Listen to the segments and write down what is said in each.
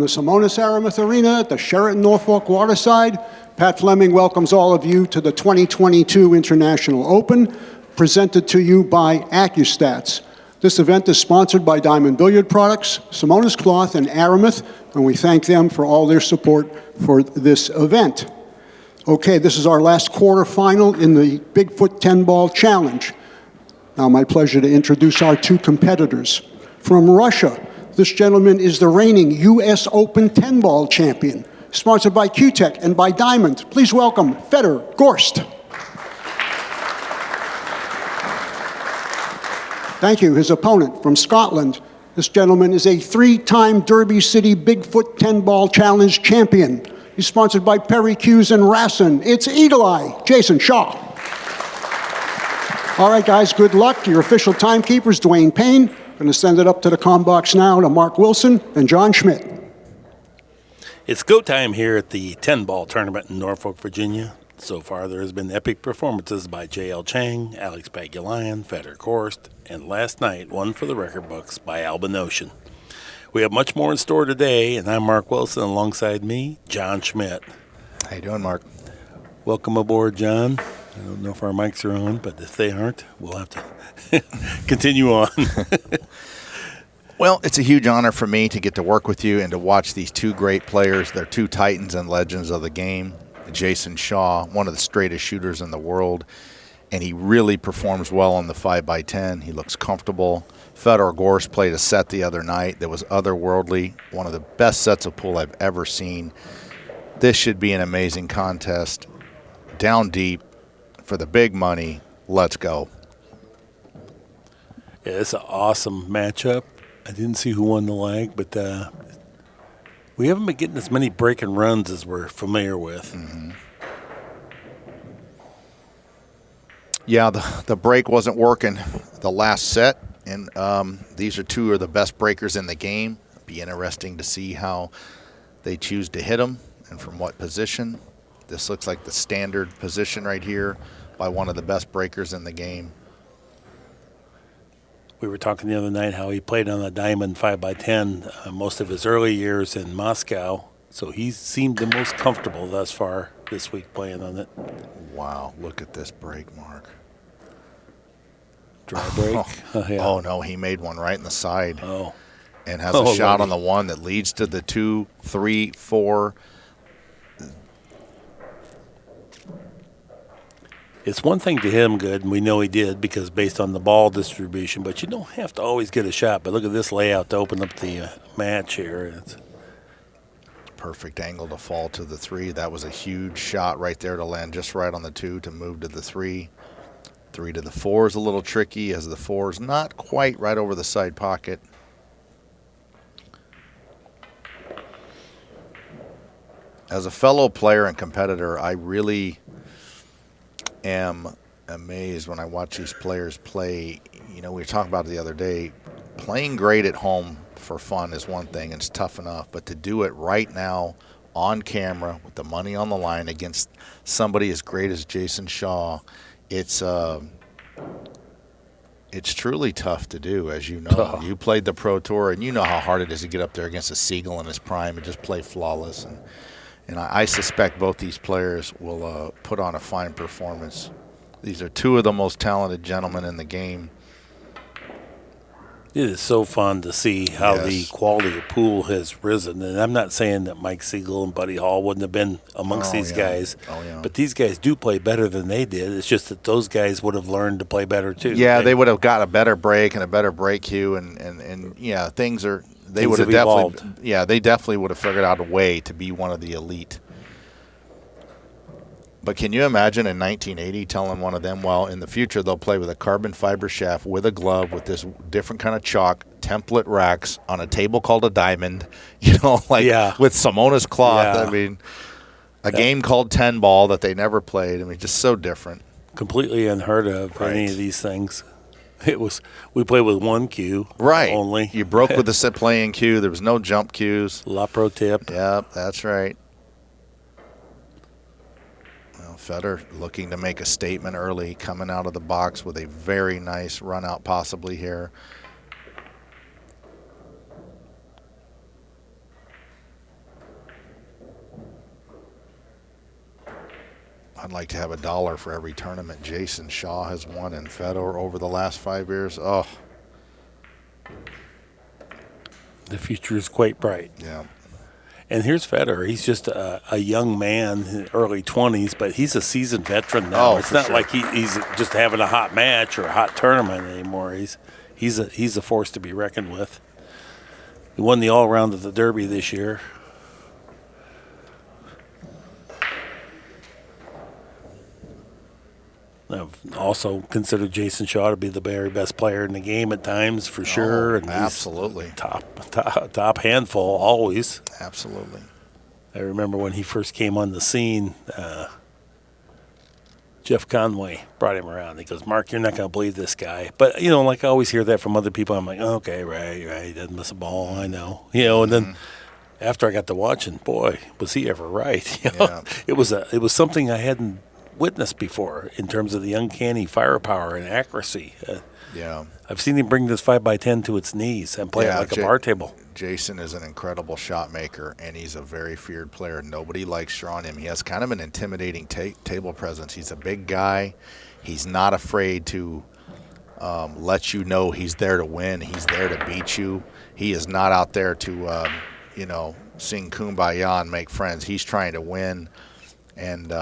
the Simonis Aramis Arena at the Sheraton Norfolk Waterside, Pat Fleming welcomes all of you to the 2022 International Open, presented to you by ACCUSTATS. This event is sponsored by Diamond Billiard Products, Simonis Cloth, and Aramis, and we thank them for all their support for this event. Okay, this is our last quarterfinal in the Bigfoot 10-Ball Challenge. Now, my pleasure to introduce our two competitors. From Russia, this gentleman is the reigning U.S. Open 10-Ball champion, sponsored by Q-Tech and by Diamond. Please welcome Fedor Gorst. Thank you. His opponent from Scotland. This gentleman is a three-time Derby City Bigfoot 10-Ball Challenge champion. He's sponsored by Perry Hughes and Rasson. It's Eagle Eye, Jayson Shaw. All right, guys, good luck. Your official timekeepers, Dwayne Payne. Going to send it up to the comm box now to Mark Wilson and John Schmidt. It's go time here at the 10-Ball tournament in Norfolk, Virginia. So far, there has been epic performances by J.L. Chang, Alex Pagulayan, Fedor Gorst, and last night, one for the record books by Albinosian. We have much more in store today, and I'm Mark Wilson. Alongside me, John Schmidt. How you doing, Mark? Welcome aboard, John. I don't know if our mics are on, but if they aren't, we'll have to continue on. Well, it's a huge honor for me to get to work with you and to watch these two great players. They're two titans and legends of the game. Jayson Shaw, one of the straightest shooters in the world, and he really performs well on the 5x10. He looks comfortable. Fedor Gorst played a set the other night that was otherworldly, one of the best sets of pool I've ever seen. This should be an amazing contest. Down deep for the big money. Let's go. Yeah, it's an awesome matchup. I didn't see who won the leg, but we haven't been getting as many break and runs as we're familiar with. Mm-hmm. Yeah, the break wasn't working the last set, and these are two of the best breakers in the game. It'll be interesting to see how they choose to hit them and from what position. This looks like the standard position right here by one of the best breakers in the game. We were talking the other night how he played on a Diamond 5x10 most of his early years in Moscow, so he seemed the most comfortable thus far this week playing on it. Wow, look at this break, Mark. Dry break? Yeah. Oh, no, he made one right in the side. Oh. And has a shot on the one that leads to the 2, 3, 4. It's one thing to hit him good, and we know he did because based on the ball distribution, but you don't have to always get a shot. But look at this layout to open up the match here. It's perfect angle to fall to the 3. That was a huge shot right there to land just right on the 2 to move to the 3. 3 to the 4 is a little tricky as the 4 is not quite right over the side pocket. As a fellow player and competitor, I really am amazed when I watch these players play. You know, we were talking about it the other day. Playing great at home for fun is one thing, and it's tough enough. But to do it right now on camera with the money on the line against somebody as great as Jayson Shaw, it's truly tough to do, as you know. You played the Pro Tour, and you know how hard it is to get up there against a Siegel in his prime and just play flawless. And I suspect both these players will put on a fine performance. These are two of the most talented gentlemen in the game. It is so fun to see how the quality of pool has risen. And I'm not saying that Mike Siegel and Buddy Hall wouldn't have been amongst these guys. But these guys do play better than they did. It's just that those guys would have learned to play better too. Yeah, they would have got a better break and a better break cue. And yeah, things are – they would have definitely – yeah, they definitely would have figured out a way to be one of the elite. But can you imagine in 1980 telling one of them, well, in the future they'll play with a carbon fiber shaft with a glove with this different kind of chalk, template racks on a table called a diamond, you know, like with Simonis cloth. I mean, a game called 10-ball that they never played. I mean, just so different. Completely unheard of, any of these things. We played with one cue only. You broke with the set playing cue. There was no jump cues. La Pro tip. Yep, that's right. Well, Fedor looking to make a statement early, coming out of the box with a very nice run out possibly here. I'd like to have $1 for every tournament Jayson Shaw has won and Fedor over the last 5 years. Oh, The future is quite bright. yeah. And here's Federer. He's just a young man, early 20s, but he's a seasoned veteran now. Oh, it's for not sure. like he's just having a hot match or a hot tournament anymore. He's a force to be reckoned with. He won the all-around of the Derby this year. I've also considered Jayson Shaw to be the very best player in the game at times, for sure. And he's absolutely. top handful always. Absolutely. I remember when he first came on the scene, Jeff Conway brought him around. He goes, "Mark, you're not going to believe this guy." But, like I always hear that from other people. I'm like, okay, right. He doesn't miss a ball. I know. And then after I got to watching, boy, was he ever right. Yeah. It was something I hadn't witnessed before in terms of the uncanny firepower and accuracy. Yeah. I've seen him bring this 5x10 to its knees and play it like a bar table. Jayson is an incredible shot maker, and he's a very feared player. Nobody likes drawing him. He has kind of an intimidating table presence. He's a big guy. He's not afraid to let you know he's there to win. He's there to beat you. He is not out there to, sing Kumbaya and make friends. He's trying to win. And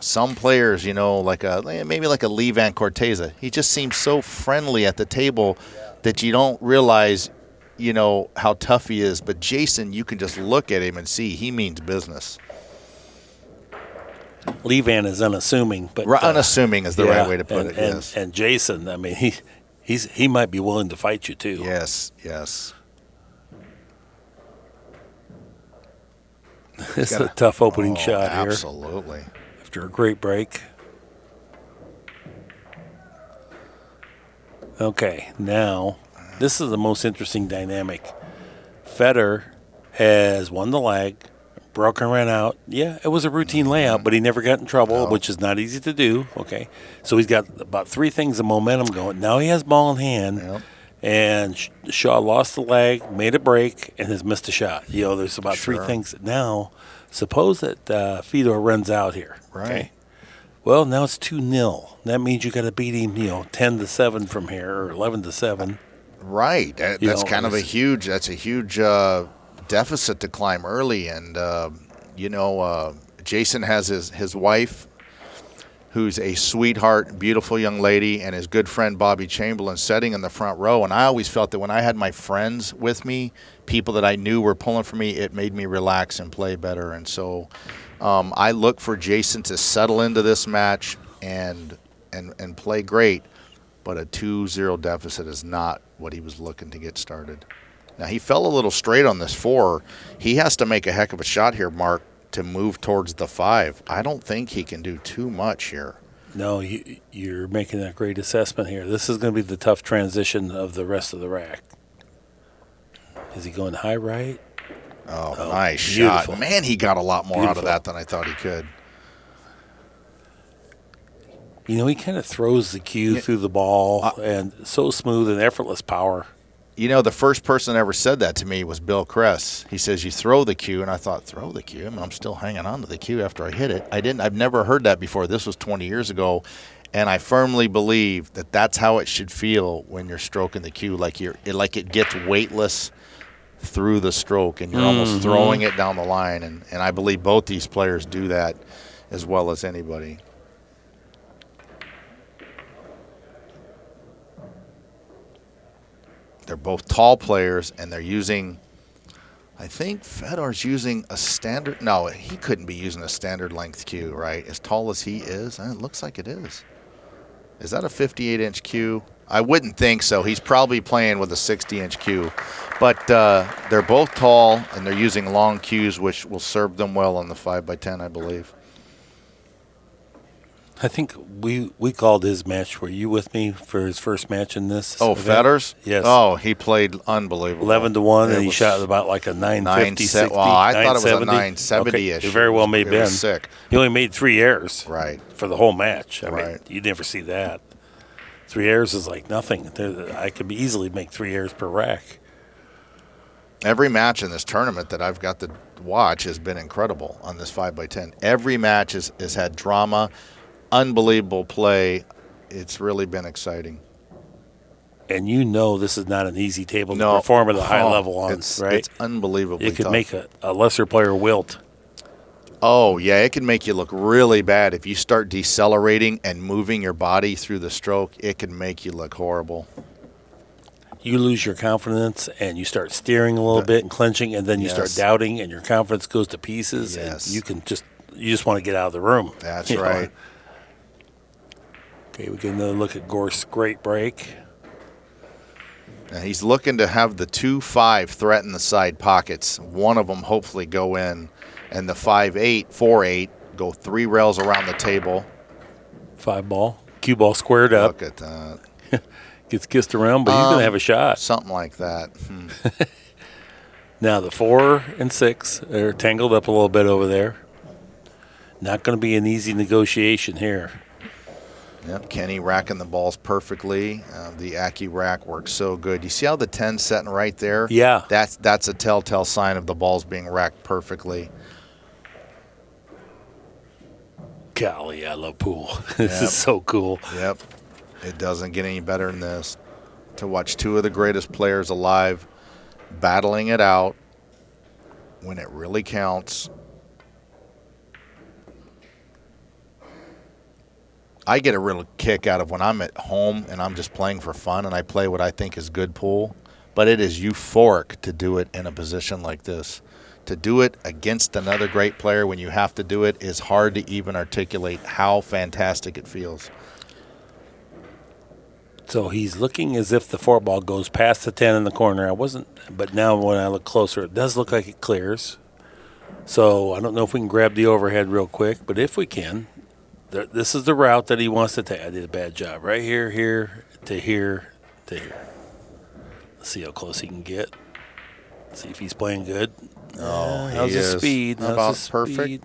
some players, maybe like a Lee Van Corteza, he just seems so friendly at the table that you don't realize, how tough he is. But Jayson, you can just look at him and see he means business. Lee Van is unassuming, but unassuming is the right way to put it. Yes. And Jayson, I mean, he might be willing to fight you too. Yes. It's a tough opening shot here. Absolutely. After a great break. Okay, now this is the most interesting dynamic. Federer has won the leg, broken ran out. Yeah, it was a routine layout, but he never got in trouble, which is not easy to do. Okay, so he's got about 3 things of momentum going. Now he has ball in hand, and Shaw lost the leg, made a break, and has missed a shot. There's about 3 things. Now, suppose that Fedor runs out here. Right. Okay? Well, now it's 2-0. That means you got to beat him, 10-7 from here, or 11-7. Right. That's kind of a huge deficit to climb early. And, Jayson has his wife, who's a sweetheart, beautiful young lady, and his good friend Bobby Chamberlain sitting in the front row. And I always felt that when I had my friends with me, people that I knew were pulling for me, it made me relax and play better. And so I look for Jayson to settle into this match and play great. But a 2-0 deficit is not what he was looking to get started. Now, he fell a little straight on this 4. He has to make a heck of a shot here, Mark, to move towards the 5. I don't think he can do too much here. No, you're making a great assessment here. This is going to be the tough transition of the rest of the rack. Is he going high right? Oh, nice beautiful shot. Man, he got a lot more out of that than I thought he could. He kind of throws the cue through the ball, and so smooth and effortless power. The first person that ever said that to me was Bill Kress. He says, you throw the cue, and I thought, throw the cue? I'm still hanging on to the cue after I hit it. I've never heard that before. This was 20 years ago, and I firmly believe that that's how it should feel when you're stroking the cue, like it gets weightless through the stroke, and you're almost throwing it down the line, and I believe both these players do that as well as anybody. They're both tall players, and they're using, I think Fedor's using a standard. No, he couldn't be using a standard length cue, right? As tall as he is, it looks like it is. Is that a 58-inch cue? I wouldn't think so. He's probably playing with a 60-inch cue. But they're both tall, and they're using long cues, which will serve them well on the 5x10, I believe. I think we called his match. Were you with me for his first match in this? Oh, event? Fedor's? Yes. Oh, he played unbelievable. 11-1, and he shot about like a 950, 60, well, I thought it was a 970. 970-ish. Okay. It very well may have been. Sick. He only made 3 errors for the whole match. I mean, you never see that. 3 errors is like nothing. I could easily make 3 errors per rack. Every match in this tournament that I've got to watch has been incredible on this 5x10. Every match has had drama, unbelievable play. It's really been exciting. And this is not an easy table to perform at a high level on, right? It's unbelievably It could tough. make a lesser player wilt. Oh, yeah, it can make you look really bad. If you start decelerating and moving your body through the stroke, it can make you look horrible. You lose your confidence and you start steering a little bit and clenching, and then you start doubting and your confidence goes to pieces. Yes. And you just want to get out of the room. That's right. Okay, we get another look at Gorst's great break. Now he's looking to have the 2-5 threaten the side pockets. One of them hopefully go in, and the 5-8, 4-8 go 3 rails around the table. 5 ball. Cue ball squared up. Look at that. Gets kissed around, but he's going to have a shot. Something like that. Now the 4 and 6 are tangled up a little bit over there. Not going to be an easy negotiation here. Yep, Kenny racking the balls perfectly. The Accu rack works so good. You see how the 10's setting right there? Yeah. That's a telltale sign of the balls being racked perfectly. Golly, I love pool. This is so cool. Yep. It doesn't get any better than this. To watch 2 of the greatest players alive battling it out when it really counts. I get a real kick out of when I'm at home and I'm just playing for fun and I play what I think is good pool. But it is euphoric to do it in a position like this. To do it against another great player when you have to do it is hard to even articulate how fantastic it feels. So he's looking as if the 4 ball goes past the 10 in the corner. But now when I look closer, it does look like it clears. So I don't know if we can grab the overhead real quick, but if we can, this is the route that he wants to take. I did a bad job. Right here, here, to here, to here. Let's see how close he can get. See if he's playing good. How's his speed? About his perfect. Speed?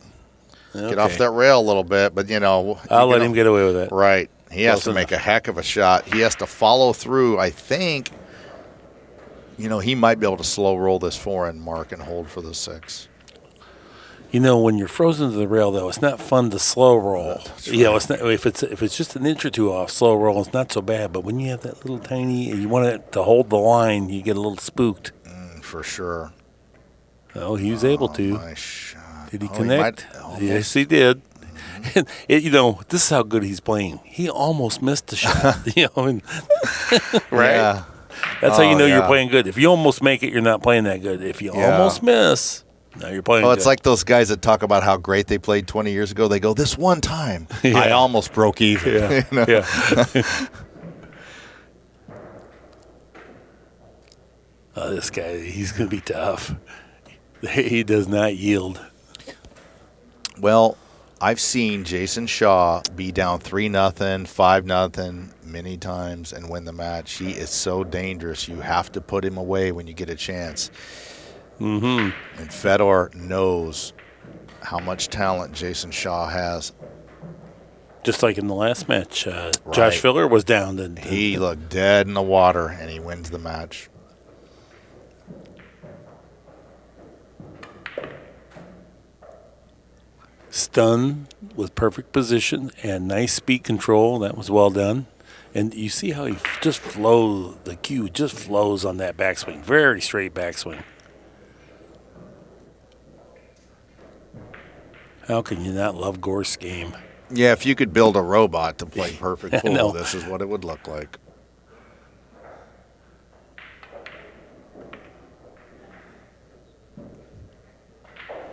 Okay. Get off that rail a little bit, but I'll let him get away with it. Right. He has Close to make enough. a heck of a shot. He has to follow through. I think, he might be able to slow roll this 4 and mark and hold for the 6. When you're frozen to the rail, though, it's not fun to slow roll. That's It's not, if it's just an inch or two off slow roll, it's not so bad. But when you have that little tiny, and you want it to hold the line, you get a little spooked. For sure. Oh, he was able to. Nice shot. Did he Oh, connect? almost. Yes, he did. And this is how good he's playing. He almost missed the shot. Right? Yeah. That's how you know you're yeah. playing good. If you almost make it, you're not playing that good. If you almost miss, now you're playing Oh, good. it's like those guys that talk about how great they played 20 years ago. They go, this one time, I almost broke even. Yeah. Yeah. This guy, he's going to be tough. He does not yield. Well, I've seen Jayson Shaw be down 3-0, 5-0 many times and win the match. He is so dangerous. You have to put him away when you get a chance. And Fedor knows how much talent Jayson Shaw has. Just like in the last match, Josh Filler was down. And He looked dead in the water, and he wins the match. Stun with perfect position and nice speed control. That was well done. And you see how he just flows, the cue just flows on that backswing. Very straight backswing. How can you not love Gorst's game? Yeah, if you could build a robot to play perfect pool, No. this is what it would look like.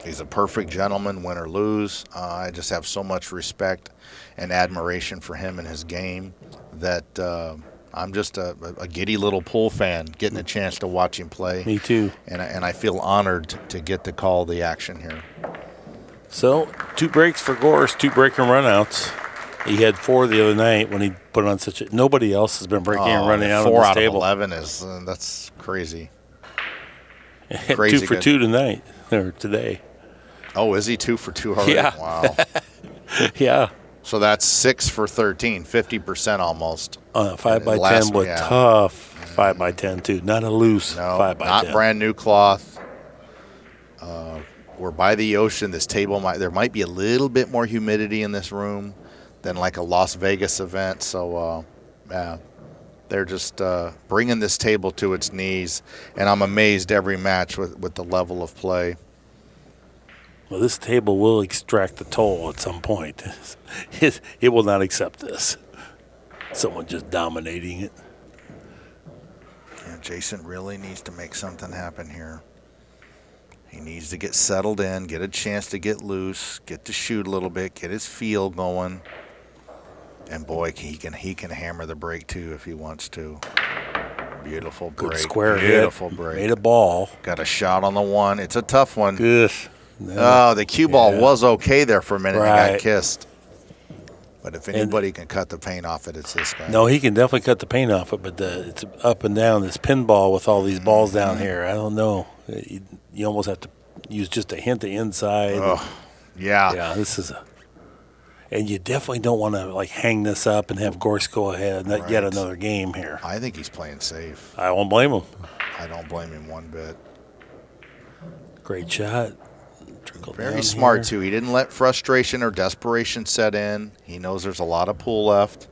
He's a perfect gentleman, win or lose. I just have so much respect and admiration for him and his game that I'm just a giddy little pool fan getting a chance to watch him play. Me too. And I feel honored to get to call the action here. So, 2 breaks for Gorst, 2 breaker runouts. He had 4 the other night when he put on such a. Nobody else has been breaking and running out on 4 this out table. of 11 is that's crazy. 2 crazy for good. 2 tonight or today. Oh, is he 2 for 2 already? Yeah. Wow. Yeah. So that's 6 for 13, 50% almost. 5 by Last 10 was one, yeah. tough. 5x10 too, not a loose No, 5x10. not brand new cloth. We're by the ocean. This table there might be a little bit more humidity in this room than like a Las Vegas event. So, yeah, they're just bringing this table to its knees, and I'm amazed every match with the level of play. Well, this table will extract the toll at some point. It will not accept this. Someone just dominating it. Yeah, Jayson really needs to make something happen here. He needs to get settled in, get a chance to get loose, get to shoot a little bit, get his feel going. And boy, he can hammer the break too if he wants to. Beautiful break. Good square Beautiful hit. break. Made a ball. Got a shot on the one. It's a tough one. Good. Oh, the cue ball was okay there for a minute and got Right. kissed. But if anybody can cut the paint off it, it's this guy. No, he can definitely cut the paint off it, but it's up and down, this pinball with all these balls down here. I don't know. You almost have to use just a hint of inside. Oh, yeah. Yeah, this is and you definitely don't want to like hang this up and have Gorst go ahead and yet Right. another game here. I think he's playing safe. I won't blame him. I don't blame him one bit. Great shot. Trickle Very down smart, here. too. He didn't let frustration or desperation set in. He knows there's a lot of pool left.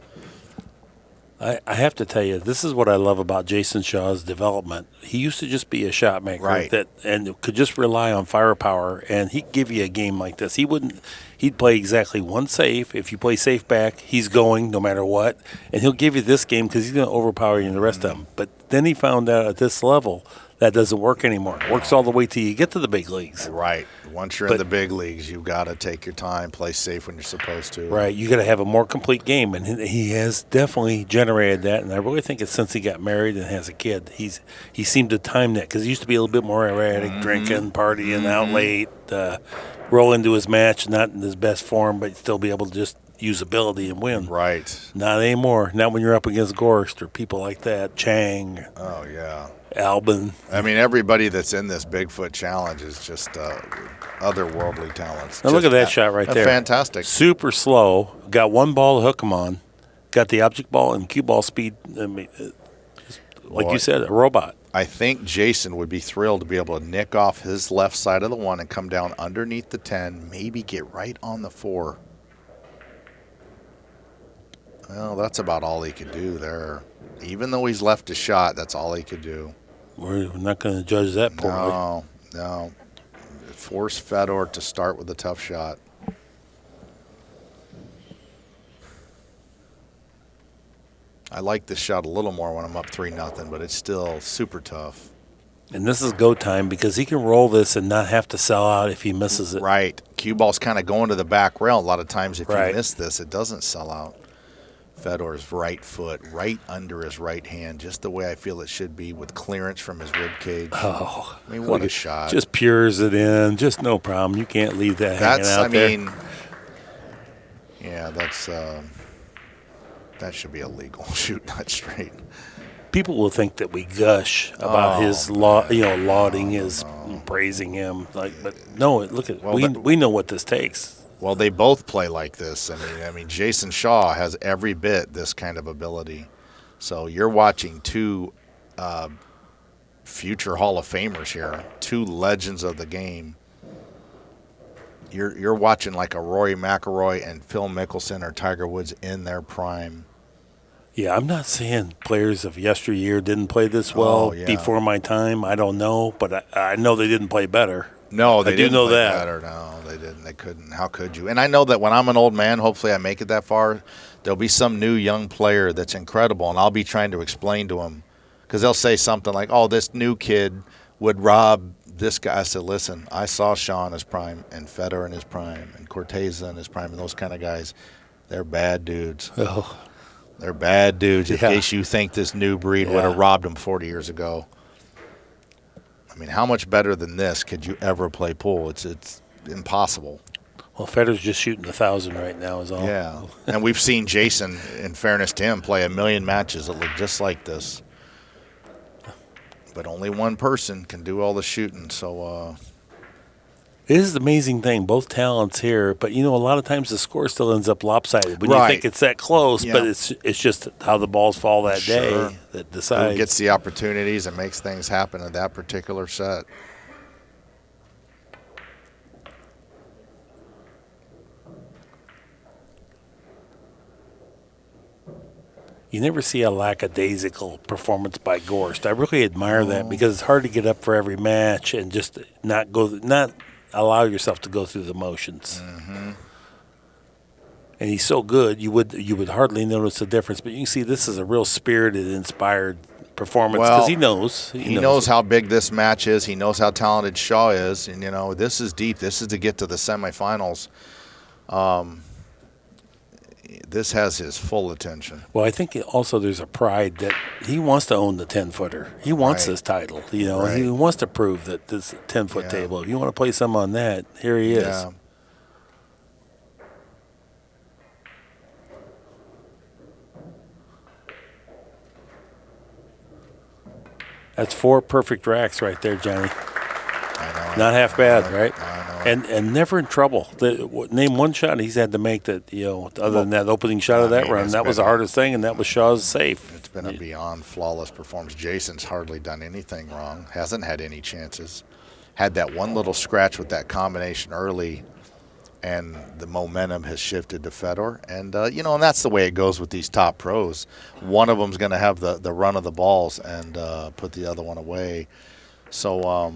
I have to tell you, this is what I love about Jayson Shaw's development. He used to just be a shot maker Right. and could just rely on firepower, and he'd give you a game like this. He'd play exactly one safe. If you play safe back, he's going no matter what, and he'll give you this game because he's going to overpower you in the rest of them. But then he found out at this level that doesn't work anymore. It works all the way till you get to the big leagues. Right. Once you're in the big leagues, you've got to take your time, play safe when you're supposed to. Right, you got to have a more complete game, and he has definitely generated that. And I really think it's since he got married and has a kid, he seemed to time that because he used to be a little bit more erratic, drinking, partying out late, roll into his match, not in his best form, but still be able to just use ability and win. Right. Not anymore. Not when you're up against Gorst or people like that, Chang, Oh, yeah. Albin. I mean, everybody that's in this Bigfoot challenge is just otherworldly talents. Now look Just at that shot right there. Fantastic. Super slow. Got one ball to hook him on. Got the object ball and cue ball speed. I mean, like Boy. you said, a robot. I think Jayson would be thrilled to be able to nick off his left side of the one and come down underneath the 10, maybe get right on the 4. Well, that's about all he could do there. Even though he's left a shot, that's all he could do. We're not going to judge that poorly. No. Force Fedor to start with a tough shot. I like this shot a little more when I'm up 3-0, but it's still super tough. And this is go time because he can roll this and not have to sell out if he misses it. Right. Cue ball's kind of going to the back rail. A lot of times if Right. you miss this, it doesn't sell out. Fedor's right foot right under his right hand, just the way I feel it should be with clearance from his rib cage. Oh, I mean, what a shot. Just pures it in. Just no problem. You can't leave that hanging out there. Yeah, that should be illegal. Shoot not straight. People will think that we gush about his lauding his, praising him. But no, look at we know what this takes. Well, they both play like this. I mean, Jayson Shaw has every bit this kind of ability. So you're watching two future Hall of Famers here, two legends of the game. You're watching like a Rory McIlroy and Phil Mickelson or Tiger Woods in their prime. Yeah, I'm not saying players of yesteryear didn't play this well before my time. I don't know, but I know they didn't play better. No, they didn't know play that. better. No, they didn't. They couldn't. How could you? And I know that when I'm an old man, hopefully I make it that far, there'll be some new young player that's incredible, and I'll be trying to explain to them because they'll say something like, oh, this new kid would rob this guy. I said, listen, I saw Shaw in his prime and Fedor in his prime and Corteza in his prime and those kind of guys. They're bad dudes. Oh. They're bad dudes in Yeah. case you think this new breed would have robbed them 40 years ago. I mean, how much better than this could you ever play pool? It's impossible. Well, Fedor's just shooting 1,000 right now is all. Yeah, and we've seen Jayson, in fairness to him, play 1,000,000 matches that look just like this. But only one person can do all the shooting, so It is an amazing thing, both talents here, but a lot of times the score still ends up lopsided when you think it's that close, but it's just how the balls fall that day that decides. Who gets the opportunities and makes things happen in that particular set. You never see a lackadaisical performance by Gorst. I really admire that because it's hard to get up for every match and just not allow yourself to go through the motions. Mm-hmm. And he's so good, you would hardly notice the difference. But you can see this is a real spirited, inspired performance because he knows. He knows how big this match is. He knows how talented Shaw is. And, this is deep. This is to get to the semifinals. This has his full attention. Well, I think also there's a pride that he wants to own the 10-footer. He wants this title. He wants to prove that this 10-foot table, if you want to play some on that, here he is. Yeah. That's 4 perfect racks right there, Johnny. I know. Not half bad, right? I know. And never in trouble. Name one shot he's had to make that, other than that opening shot of that run. That was the hardest thing, and that was Shaw's safe. It's been a beyond flawless performance. Jason's hardly done anything wrong. Hasn't had any chances. Had that one little scratch with that combination early, and the momentum has shifted to Fedor. And, and that's the way it goes with these top pros. One of them's going to have the run of the balls and put the other one away. So,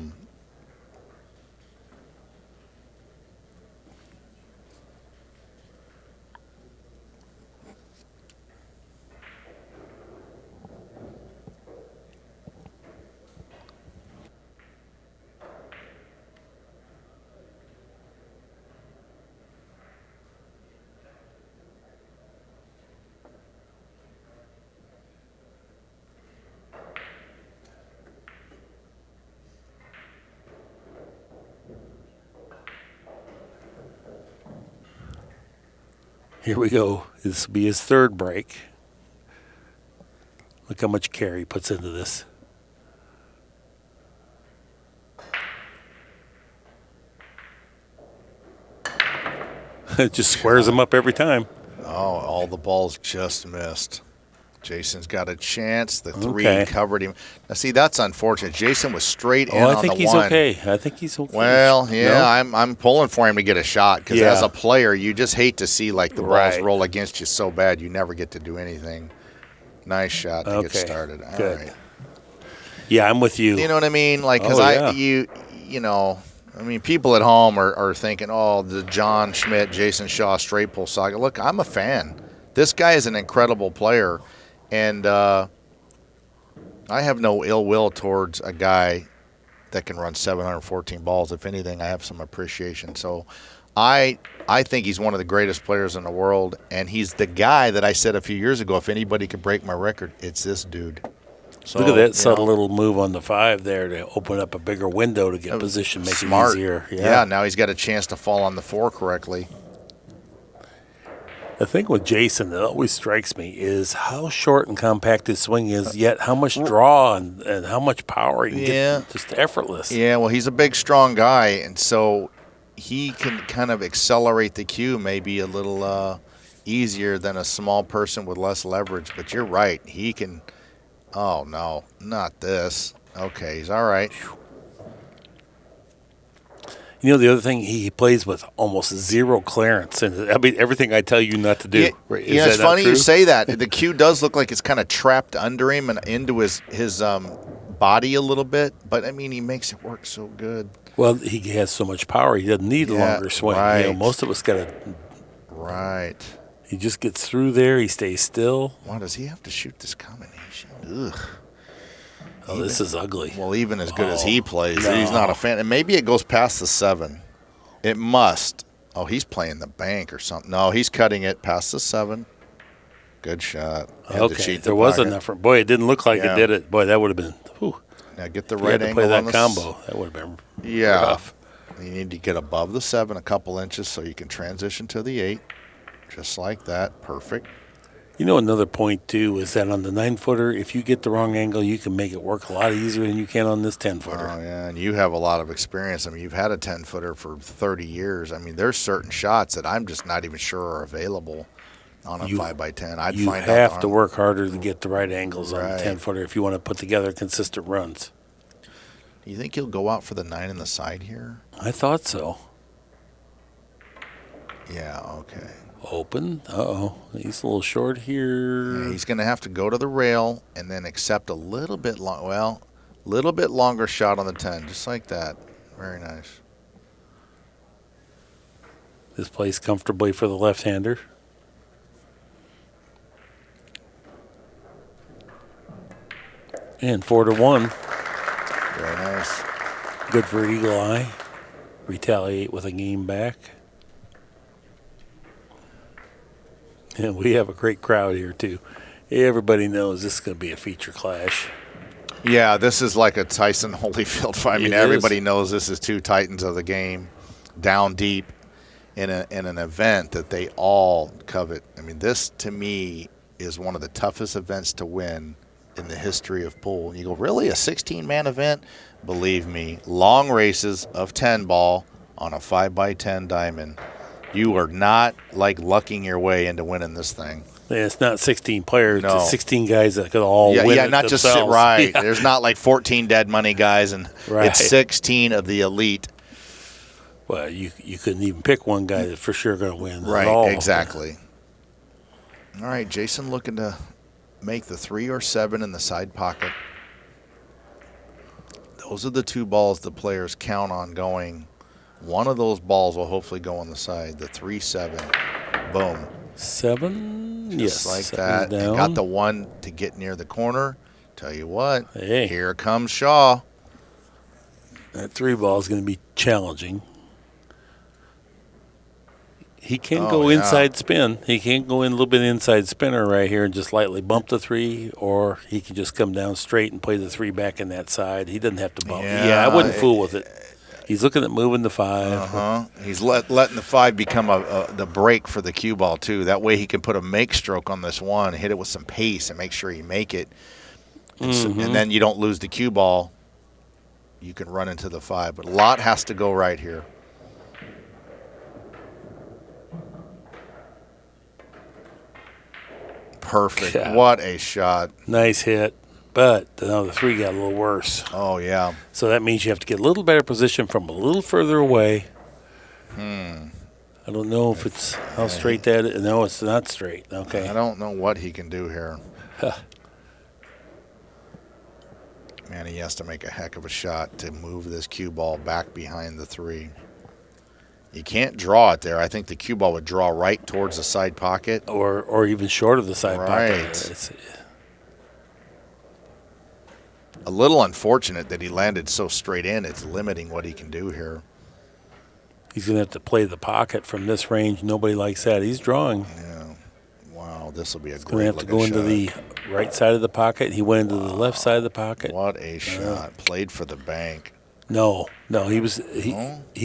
Here we go. This will be his third break. Look how much care he puts into this. It just squares him up every time. Oh, all the balls just missed. Jason's got a chance. The 3 covered him. Now, see, that's unfortunate. Jason was straight in on the 1. I think he's okay. I think he's okay. Well, I'm pulling for him to get a shot because as a player, you just hate to see the balls roll against you so bad you never get to do anything. Nice shot to get started. All right. Yeah, I'm with you. You know what I mean? Because people at home are thinking, the John Schmidt, Jayson Shaw straight pull saga. Look, I'm a fan. This guy is an incredible player. And I have no ill will towards a guy that can run 714 balls. If anything, I have some appreciation. So I think he's one of the greatest players in the world, and he's the guy that I said a few years ago, if anybody could break my record, it's this dude. So, look at that subtle little move on the 5 there to open up a bigger window to get position, make it easier. Yeah, now he's got a chance to fall on the 4 correctly. The thing with Jayson that always strikes me is how short and compact his swing is, yet how much draw and how much power he can get, just effortless. Yeah, well, he's a big, strong guy, and so he can kind of accelerate the cue maybe a little easier than a small person with less leverage. But you're right. He can – oh, no, not this. Okay, he's all right. The other thing, he plays with almost zero clearance, and everything I tell you not to do. It's funny you say that. The cue does look like it's kind of trapped under him and into his body a little bit, but he makes it work so good. Well, he has so much power, he doesn't need a longer swing. Right. Most of us got to. Right. He just gets through there. He stays still. Why does he have to shoot this combination? Ugh. Oh, this is ugly. Well, even as good as he plays, he's not a fan. And maybe it goes past the 7. It must. Oh, he's playing the bank or something. No, he's cutting it past the 7. Good shot. Okay, there was enough. Boy, it didn't look like it did it. Boy, that would have been. Whew. Now get the right angle play that on combo. That would have been rough. You need to get above the 7 a couple inches so you can transition to the 8. Just like that. Perfect. You know, another point, too, is that on the 9-footer, if you get the wrong angle, you can make it work a lot easier than you can on this 10-footer. Oh, yeah, and you have a lot of experience. I mean, you've had a 10-footer for 30 years. I mean, there's certain shots that I'm just not even sure are available on a 5x10. I'd You find out. have to work harder to get the right angles on Right. the 10-footer if you want to put together consistent runs. Do you think he'll go out for the 9 in the side here? I thought so. Yeah, okay. Open. Uh-oh. He's a little short here. Yeah, he's going to have to go to the rail and then accept a little bit longer shot on the 10, just like that. Very nice. This plays comfortably for the left-hander. And 4-1. Very nice. Good for Eagle Eye. Retaliate with a game back. And we have a great crowd here, too. Everybody knows this is going to be a feature clash. Yeah, this is like a Tyson Holyfield fight. I mean, It everybody is. knows this is two titans of the game, down deep in an event that they all covet. I mean, this, to me, is one of the toughest events to win in the history of pool. And you go, really, a 16-man event? Believe me, long races of 10 ball on a 5x10 diamond. You are not like lucking your way into winning this thing. And it's not 16 players. No. It's 16 guys that could all win it not just sit themselves. right. Yeah. There's not like 14 dead money guys, and Right. it's 16 of the elite. Well, you couldn't even pick one guy that's for sure going to win. Right, at all. exactly. All right, Jayson looking to make the 3 or 7 in the side pocket. Those are the two balls the players count on going. One of those balls will hopefully go on the side. The 3-7. Boom. 7? Just yes. like 7 that. down. And got the one to get near the corner. Tell you what, Hey. here comes Shaw. That 3 ball is going to be challenging. He can go yeah. inside spin. He can go in a little bit inside spinner right here and just lightly bump the 3, or he can just come down straight and play the 3 back in that side. He doesn't have to bump. Yeah, I wouldn't fool with it. He's looking at moving the 5. Uh-huh. He's letting the 5 become the break for the cue ball, too. That way he can put a make stroke on this one, hit it with some pace, and make sure you make it. And then you don't lose the cue ball. You can run into the 5. But a lot has to go right here. Perfect. God. What a shot. Nice hit. But now the 3 got a little worse. Oh, yeah. So that means you have to get a little better position from a little further away. I don't know if it's how straight that is. No, it's not straight. Okay. I don't know what he can do here. Man, he has to make a heck of a shot to move this cue ball back behind the 3. You can't draw it there. I think the cue ball would draw right towards the side pocket. Or even short of the side Right. pocket. It's, A little unfortunate that he landed so straight in. It's limiting what he can do here. he's going to have to play the pocket from this range. Nobody likes that. He's drawing. Yeah. Wow, this will be a He's going to great have to looking go into shot. the right side of the pocket. He went into the left side of the pocket. What a shot. Played for the bank. No, he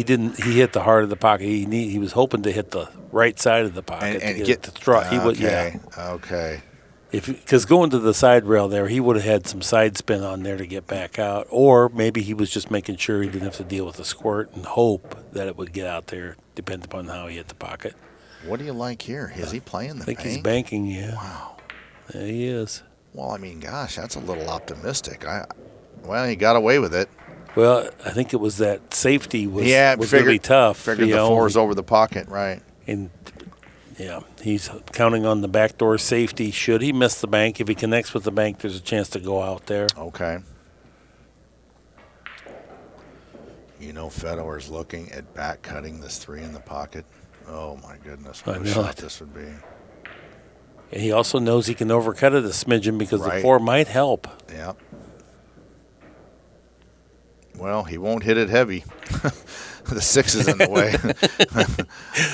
didn't. He hit the heart of the pocket. He was hoping to hit the right side of the pocket And to get it to draw. He would, okay. yeah. Okay. Because going to the side rail there, he would have had some side spin on there to get back out, or maybe he was just making sure he didn't have to deal with the squirt and hope that it would get out there, depending upon how he hit the pocket. What do you like here? Is he playing the I think bank? he's banking, yeah. Wow. Yeah, he is. Well, I mean, gosh, that's a little optimistic. Well, he got away with it. Well, I think it was that safety was going to figured, be tough. Figured the 4's over the pocket, right. And yeah, he's counting on the backdoor safety. Should he miss the bank, if he connects with the bank, there's a chance to go out there. Okay. You know, Fedor's looking at back cutting this 3 in the pocket. Oh, my goodness. What I a know shot it. this would be. And he also knows he can overcut it a smidgen because the Right. 4 might help. Yeah. Well, he won't hit it heavy. The 6 is in the way.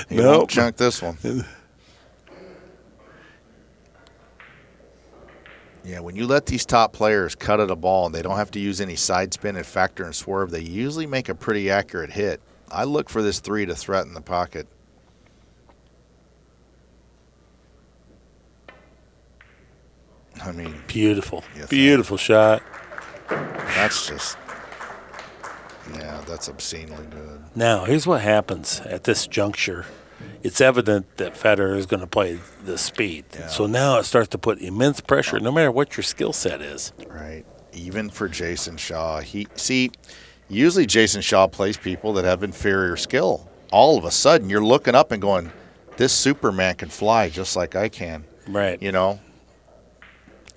He won't chunk this one. Yeah, when you let these top players cut at a ball and they don't have to use any side spin and factor and swerve, they usually make a pretty accurate hit. I look for this 3 to threaten the pocket. Beautiful. You think? Beautiful shot. That's just, yeah, that's obscenely good. Now, here's what happens at this juncture. It's evident that Federer is going to play the speed. Yeah. So now it starts to put immense pressure, no matter what your skill set is. Right. Even for Jayson Shaw. Usually Jayson Shaw plays people that have inferior skill. All of a sudden, you're looking up and going, this Superman can fly just like I can. Right. You know?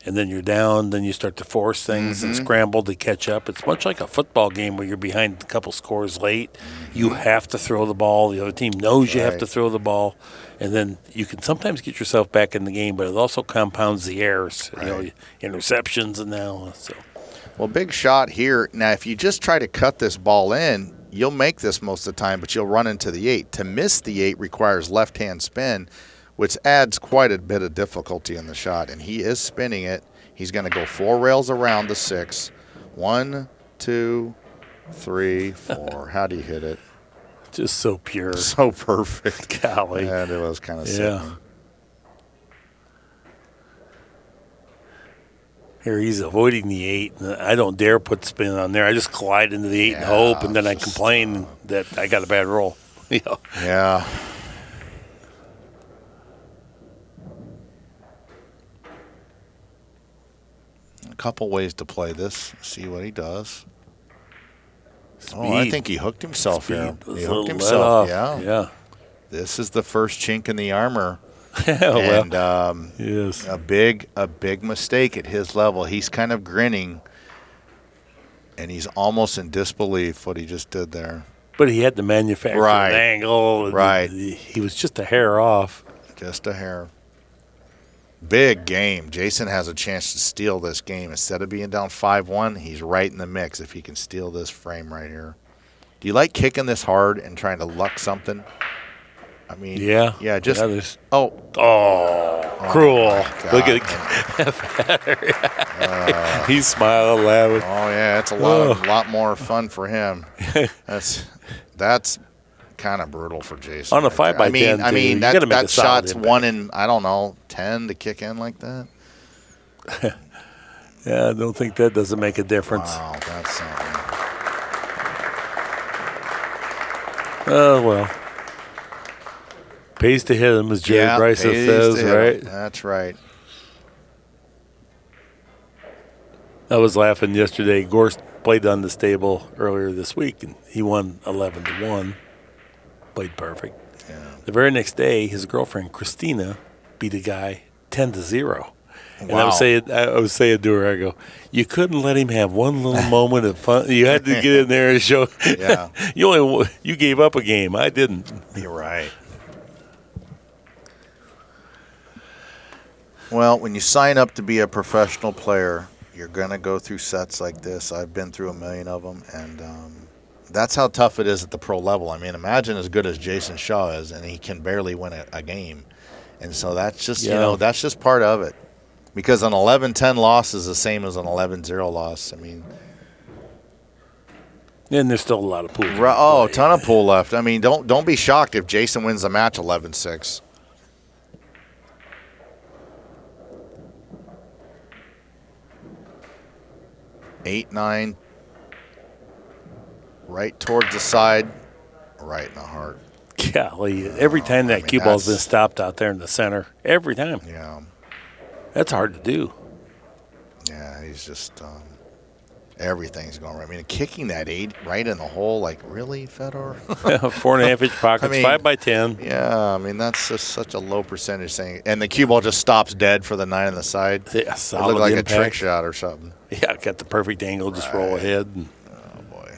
And then you're down, then you start to force things and scramble to catch up. It's much like a football game where you're behind a couple scores late. You have to throw the ball. The other team knows you have to throw the ball. And then you can sometimes get yourself back in the game, but it also compounds the errors, interceptions and now. So. Well, big shot here. Now, if you just try to cut this ball in, you'll make this most of the time, but you'll run into the 8. To miss the 8 requires left-hand spin, which adds quite a bit of difficulty in the shot. And he is spinning it. He's going to go 4 rails around the 6. 1, 2, 3, 4. How do you hit it? Just so pure. So perfect. Golly. And it was kind of sickening. Here he's avoiding the 8. I don't dare put spin on there. I just glide into the 8 and hope, and then I complain that I got a bad roll. Yeah. A couple ways to play this. See what he does. Oh, I think he hooked himself here. He hooked himself. Yeah. This is the first chink in the armor. And yes, a big mistake at his level. He's kind of grinning, and he's almost in disbelief what he just did there. But he had to manufacture an angle. Right. He was just a hair off. Just a hair. Big game. Jayson has a chance to steal this game. Instead of being down 5-1, he's right in the mix if he can steal this frame right here. Do you like kicking this hard and trying to luck something? I mean, just cruel. Look at it. He's smiling, laughing. Oh yeah, it's a lot more fun for him. That's kind of brutal for Jayson. On a 5x10, I mean that shot's 1 in 10 to kick in like that. Yeah, I don't think that doesn't make a difference. Wow, that's something. Oh well. Pays to hit him, as Jerry Bryce says, right? That's right. I was laughing yesterday. Gorst played on this table earlier this week, and he won 11-1. Played perfect. Yeah. The very next day, his girlfriend Christina beat a guy 10-0. And Wow. I was saying to her, I go, you couldn't let him have one little moment of fun. You had to get in there and show. Yeah. You gave up a game. I didn't. You're right. Well, when you sign up to be a professional player, you're going to go through sets like this. I've been through a million of them, and that's how tough it is at the pro level. I mean, imagine as good as Jayson Shaw is, and he can barely win a game. And so that's just, that's just part of it. Because an 11-10 loss is the same as an 11-0 loss. I mean, and there's still a lot of pool. A ton of pool left. I mean, don't be shocked if Jayson wins the match 11-6. Eight, 9, right towards the side, right in the heart. Golly, every time that cue ball's been stopped out there in the center, every time. Yeah. That's hard to do. Yeah, he's just everything's going right. I mean, kicking that 8 right in the hole, like, really, Fedor? 4.5-inch pockets, 5x10. Yeah, I mean, that's just such a low percentage thing. And the cue ball just stops dead for the 9 on the side. Yeah, it looked like a trick shot or something. Yeah, got the perfect angle, just roll ahead. Oh, boy.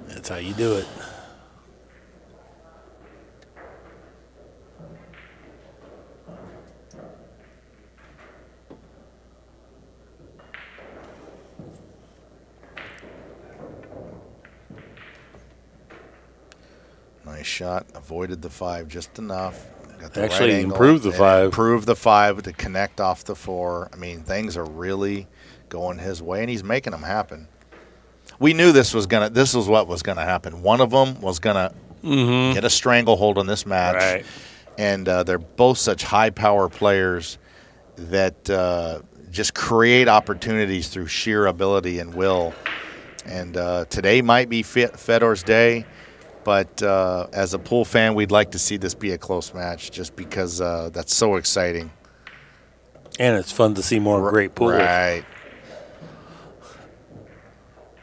That's how you do it. Nice shot. Avoided the 5 just enough. Got the Actually, right angle. improved the 5. Improved the 5 to connect off the 4. I mean, things are really going his way, and he's making them happen. We knew this was what was gonna happen. One of them was gonna get a stranglehold on this match, right. And they're both such high power players. that just create opportunities through sheer ability and will. And today might be Fedor's day, but as a pool fan, we'd like to see this be a close match just because that's so exciting. And it's fun to see more great pool. Right.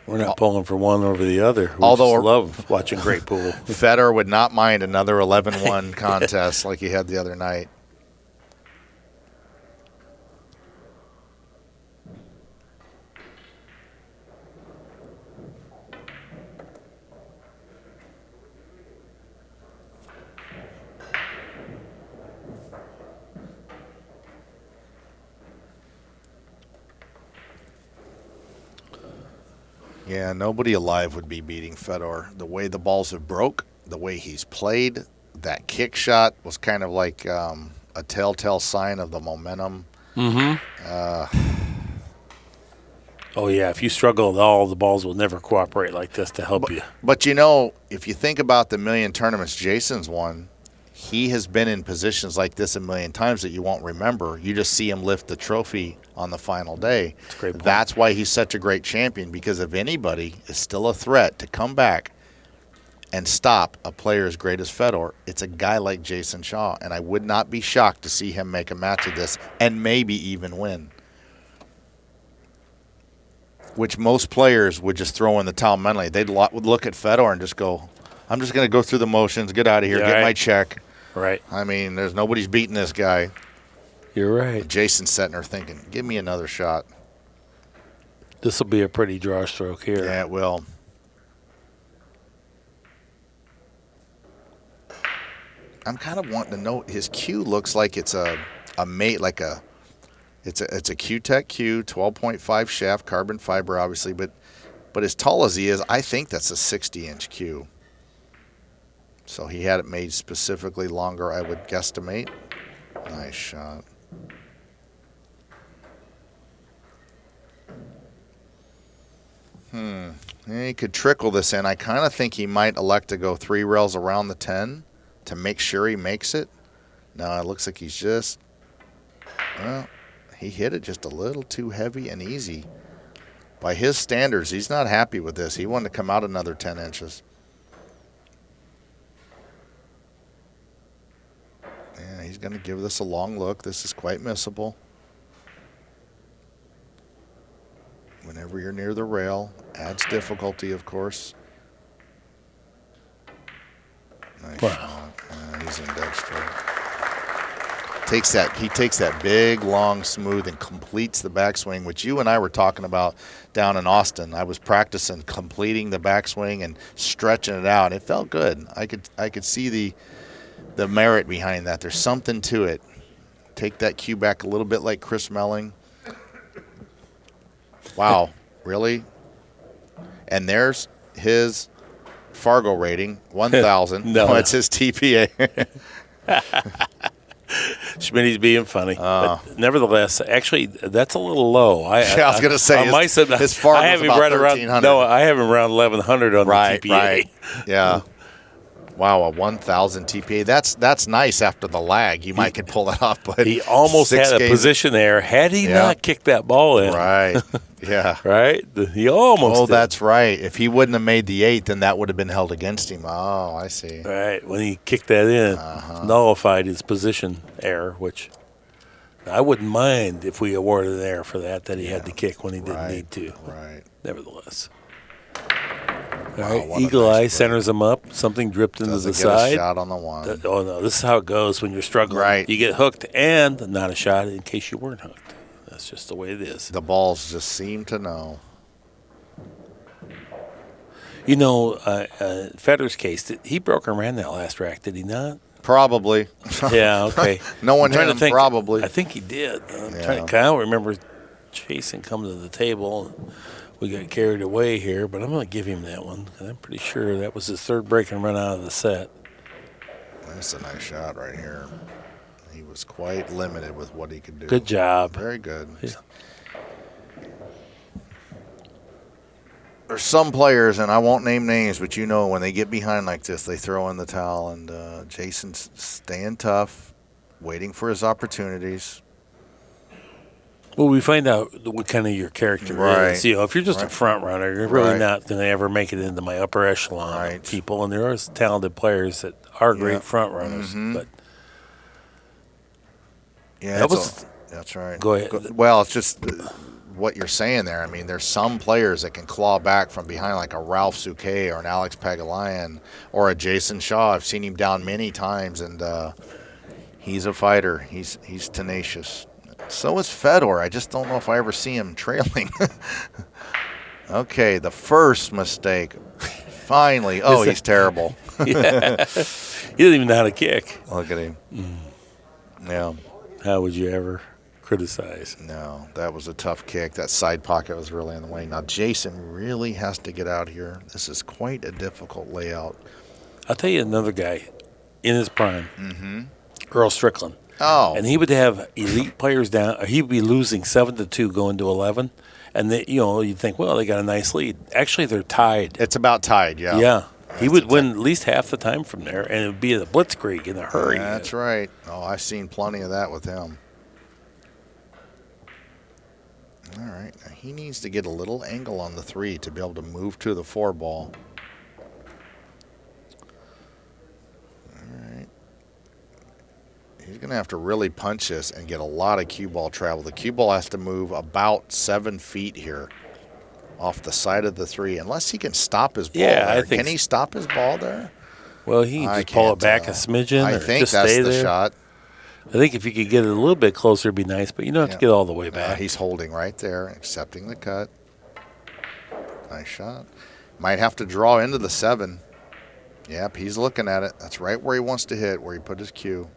We're not pulling for one over the other. We Although just love watching great pool. Fedor would not mind another 11-1 contest like he had the other night. Yeah, nobody alive would be beating Fedor. The way the balls have broke, the way he's played, that kick shot was kind of like a telltale sign of the momentum. Mm-hmm. Oh, yeah, if you struggle at all, the balls will never cooperate like this to help you. But, you know, if you think about the million tournaments Jayson's won, he has been in positions like this a million times that you won't remember. You just see him lift the trophy on the final day. That's a great point. That's why he's such a great champion, because if anybody is still a threat to come back and stop a player as great as Fedor, it's a guy like Jayson Shaw. And I would not be shocked to see him make a match of this and maybe even win. Which most players would just throw in the towel mentally. Would look at Fedor and just go, I'm just going to go through the motions, get out of here, get my check. Right. I mean, nobody's beating this guy. You're right. Jason's sitting there thinking, give me another shot. This will be a pretty draw stroke here. Yeah, it will. I'm kind of wanting to know, his cue looks like it's a mate, like it's a Q-Tech cue, 12.5 shaft, carbon fiber, obviously, but as tall as he is, I think that's a 60-inch cue. So he had it made specifically longer, I would guesstimate. Nice shot. Yeah, he could trickle this in. I kind of think he might elect to go 3 rails around the 10 to make sure he makes it. No, it looks like he's just, well, he hit it just a little too heavy and easy. By his standards, he's not happy with this. He wanted to come out another 10 inches. Yeah, he's going to give this a long look. This is quite missable. Whenever you're near the rail, adds difficulty, of course. Nice shot. He's in dead straight. He takes that big, long, smooth, and completes the backswing, which you and I were talking about down in Austin. I was practicing completing the backswing and stretching it out. It felt good. I could see the merit behind that. There's something to it. Take that cue back a little bit like Chris Melling. Wow, really? And there's his Fargo rating, 1,000. No, it's his TPA. Schmidt's being funny. But nevertheless, actually, that's a little low. I was going to say, his Fargo's about 1,300. No, I have him around 1,100 on the TPA. Right, yeah. Wow, a 1,000 TPA. That's nice after the lag. You might could pull that off, but he almost had a position there. Had he not kicked that ball in, right? Yeah, right. He almost. Oh, that's right. If he wouldn't have made the 8, then that would have been held against him. Oh, I see. Right, when he kicked that in, nullified his position error, which I wouldn't mind if we awarded an error for that he had to kick when he didn't need to. Right. Nevertheless. All right, Eagle Eye centers him up. Something dripped into the side. A shot on the one. Oh, no, this is how it goes when you're struggling. Right. You get hooked and not a shot in case you weren't hooked. That's just the way it is. The balls just seem to know. You know, Fedor's case, he broke and ran that last rack, did he not? Probably. Yeah, okay. No one hit him, probably. I think he did. I don't remember Jayson coming to the table. We got carried away here, but I'm going to give him that one. I'm pretty sure that was his third break and run out of the set. That's a nice shot right here. He was quite limited with what he could do. Good job. Very good. Yeah. There's some players, and I won't name names, but you know when they get behind like this, they throw in the towel, and Jayson's staying tough, waiting for his opportunities. Well, we find out what kind of your character Right. is. You know, if you're just a front runner, you're really not going to ever make it into my upper echelon of people. And there are talented players that are great front runners. But yeah, that's right. Go ahead. Well, it's just what you're saying there. I mean, there's some players that can claw back from behind, like a Ralph Souquet or an Alex Pagulayan or a Jayson Shaw. I've seen him down many times, and he's a fighter. He's tenacious. So is Fedor. I just don't know if I ever see him trailing. Okay, the first mistake. Finally. Oh, he's terrible. Yeah. He doesn't even know how to kick. Look at him. Yeah. How would you ever criticize? No, that was a tough kick. That side pocket was really in the way. Now, Jayson really has to get out here. This is quite a difficult layout. I'll tell you another guy in his prime, Earl Strickland. Oh. And he would have elite players down. Or he'd be losing 7-2 going to 11. And, you'd think, well, they got a nice lead. Actually, they're tied. It's about tied, yeah. Yeah. He would win at least half the time from there, and it would be a blitzkrieg in a hurry. That's right. Oh, I've seen plenty of that with him. All right. Now he needs to get a little angle on the 3 to be able to move to the 4 ball. All right. He's going to have to really punch this and get a lot of cue ball travel. The cue ball has to move about 7 feet here off the side of the 3, unless he can stop his ball there. I think. Can he stop his ball there? Well, he can just pull it back a smidgen I or think just that's stay the there. shot. I think if you could get it a little bit closer, it'd be nice, but you don't have to get all the way back. He's holding right there, accepting the cut. Nice shot. Might have to draw into the 7. Yep, he's looking at it. That's right where he wants to hit, where he put his cue.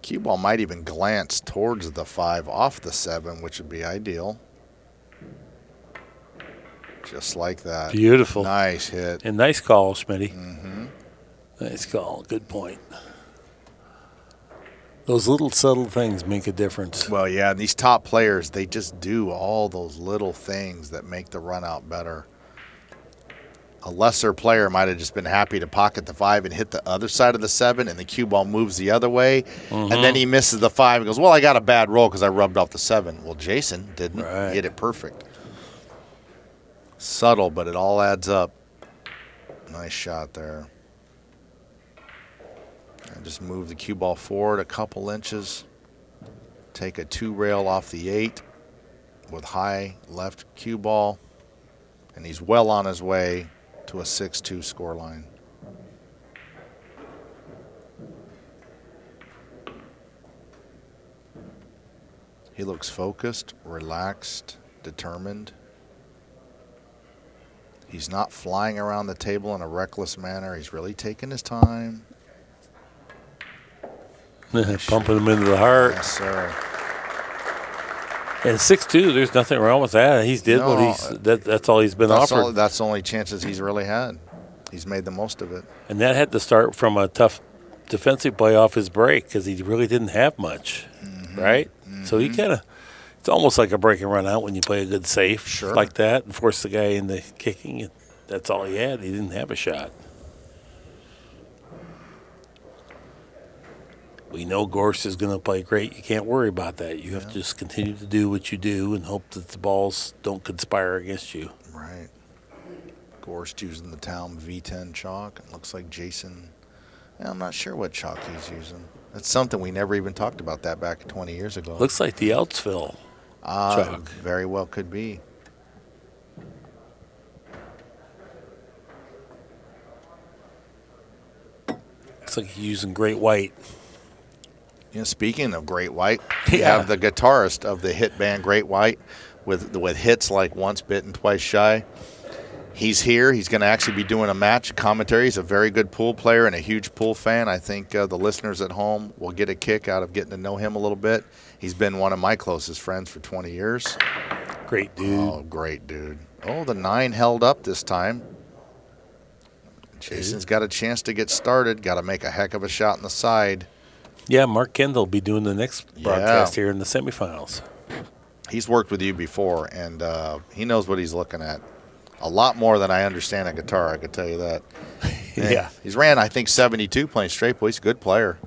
Cue ball might even glance towards the 5 off the 7, which would be ideal. Just like that. Beautiful. Nice hit. And nice call, Schmitty. Nice call. Good point. Those little subtle things make a difference. Well, yeah, and these top players, they just do all those little things that make the run out better. A lesser player might have just been happy to pocket the 5 and hit the other side of the 7, and the cue ball moves the other way, and then he misses the 5 and goes, well, I got a bad roll because I rubbed off the 7. Well, Jayson didn't. He hit it perfect. Subtle, but it all adds up. Nice shot there. And just move the cue ball forward a couple inches. Take a 2 rail off the 8 with high left cue ball, and he's well on his way to a 6-2 scoreline. He looks focused, relaxed, determined. He's not flying around the table in a reckless manner. He's really taking his time. Pumping him into the heart. Yes, sir. And 6'2", there's nothing wrong with that. He's did what that's all he's been offered. That's the only chances he's really had. He's made the most of it. And that had to start from a tough defensive play off his break because he really didn't have much, right? So he kind of, it's almost like a break and run out when you play a good safe like that and force the guy into kicking. That's all he had. He didn't have a shot. We know Gorst is going to play great. You can't worry about that. You have to just continue to do what you do and hope that the balls don't conspire against you. Right. Gorst using the Talm V10 chalk. It looks like Jayson, I'm not sure what chalk he's using. That's something we never even talked about that back 20 years ago. Looks like the Eltsville chalk. Very well could be. Looks like he's using Great White. You know, speaking of Great White, you have the guitarist of the hit band Great White with hits like Once Bitten, Twice Shy. He's here. He's going to actually be doing a match commentary. He's a very good pool player and a huge pool fan. I think the listeners at home will get a kick out of getting to know him a little bit. He's been one of my closest friends for 20 years. Great dude. Oh, great dude. Oh, the 9 held up this time. Jayson's got a chance to get started. Got to make a heck of a shot on the side. Yeah, Mark Kendall will be doing the next broadcast here in the semifinals. He's worked with you before, and he knows what he's looking at. A lot more than I understand a guitar, I could tell you that. Yeah. He's ran, I think, 72 playing straight pool. He's a good player.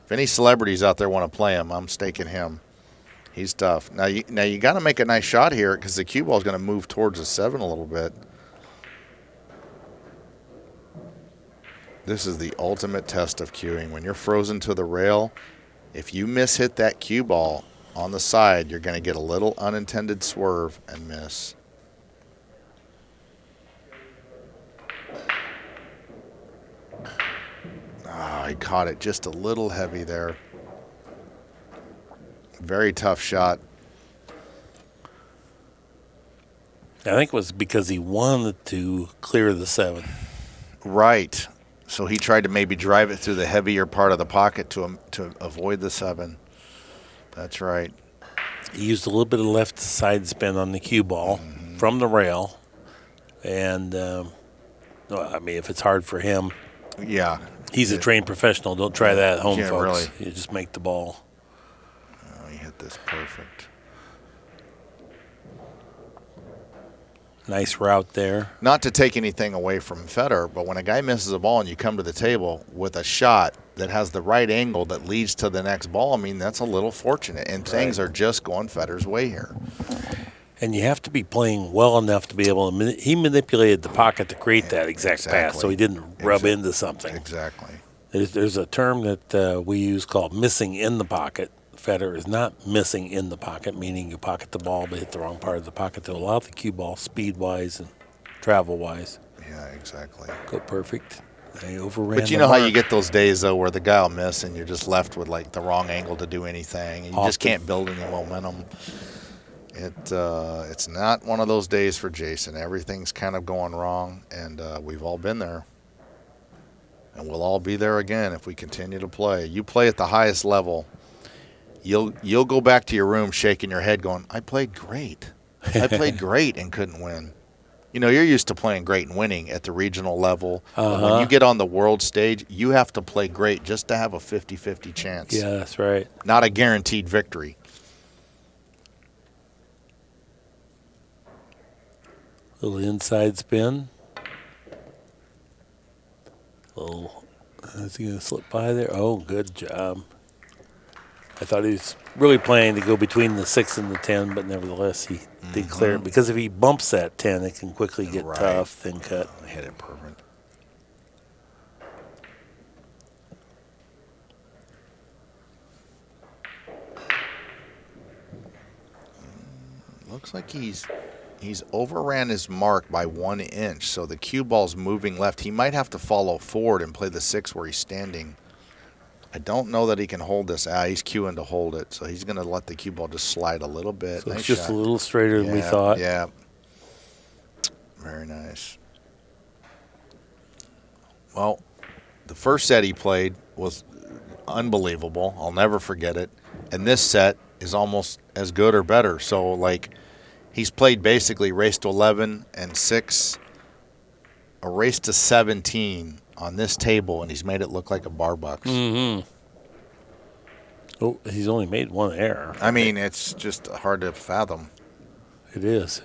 If any celebrities out there want to play him, I'm staking him. He's tough. Now you got to make a nice shot here because the cue ball is going to move towards the 7 a little bit. This is the ultimate test of cueing. When you're frozen to the rail, if you miss-hit that cue ball on the side, you're going to get a little unintended swerve and miss. I caught it just a little heavy there. Very tough shot. I think it was because he wanted to clear the 7. Right. So he tried to maybe drive it through the heavier part of the pocket to avoid the 7. That's right. He used a little bit of left side spin on the cue ball from the rail. And, I mean, if it's hard for him, yeah, he's a trained professional. Don't try that at home, Yeah, folks. really. You just make the ball. Oh, he hit this perfect. Nice route there. Not to take anything away from Fedor, but when a guy misses a ball and you come to the table with a shot that has the right angle that leads to the next ball, I mean, that's a little fortunate. And things are just going Fedor's way here. And you have to be playing well enough to be able to he manipulated the pocket to create that exact pass, so he didn't rub into something. Exactly. There's a term that we use called missing in the pocket. Fedor is not missing in the pocket, meaning you pocket the ball but hit the wrong part of the pocket to allow the cue ball speed-wise and travel-wise. Yeah, exactly. Go perfect. They overran. But you know how you get those days, though, where the guy will miss and you're just left with, like, the wrong angle to do anything. And you just can't build any momentum. It's not one of those days for Jayson. Everything's kind of going wrong, and we've all been there. And we'll all be there again if we continue to play. You play at the highest level, you'll go back to your room shaking your head going, I played great. I played great and couldn't win. You know, you're used to playing great and winning at the regional level. But when you get on the world stage, you have to play great just to have a 50-50 chance. Yeah, that's right. Not a guaranteed victory. Little inside spin. Is he going to slip by there? Oh, good job. I thought he was really planning to go between the 6 and the 10, but nevertheless he did clear it. Because if he bumps that 10, it can quickly get tough, thin cut. Hit it perfect. Looks like he's overran his mark by 1 inch, so the cue ball's moving left. He might have to follow forward and play the 6 where he's standing. I don't know that he can hold this. He's cueing to hold it, so he's going to let the cue ball just slide a little bit. So nice it's just shot. a little straighter than we thought. Yeah. Very nice. Well, the first set he played was unbelievable. I'll never forget it. And this set is almost as good or better. So, like, he's played basically race to 11 and 6, a race to 17 on this table, and he's made it look like a bar bucks. Oh, he's only made 1 error. I mean, it's just hard to fathom. It is.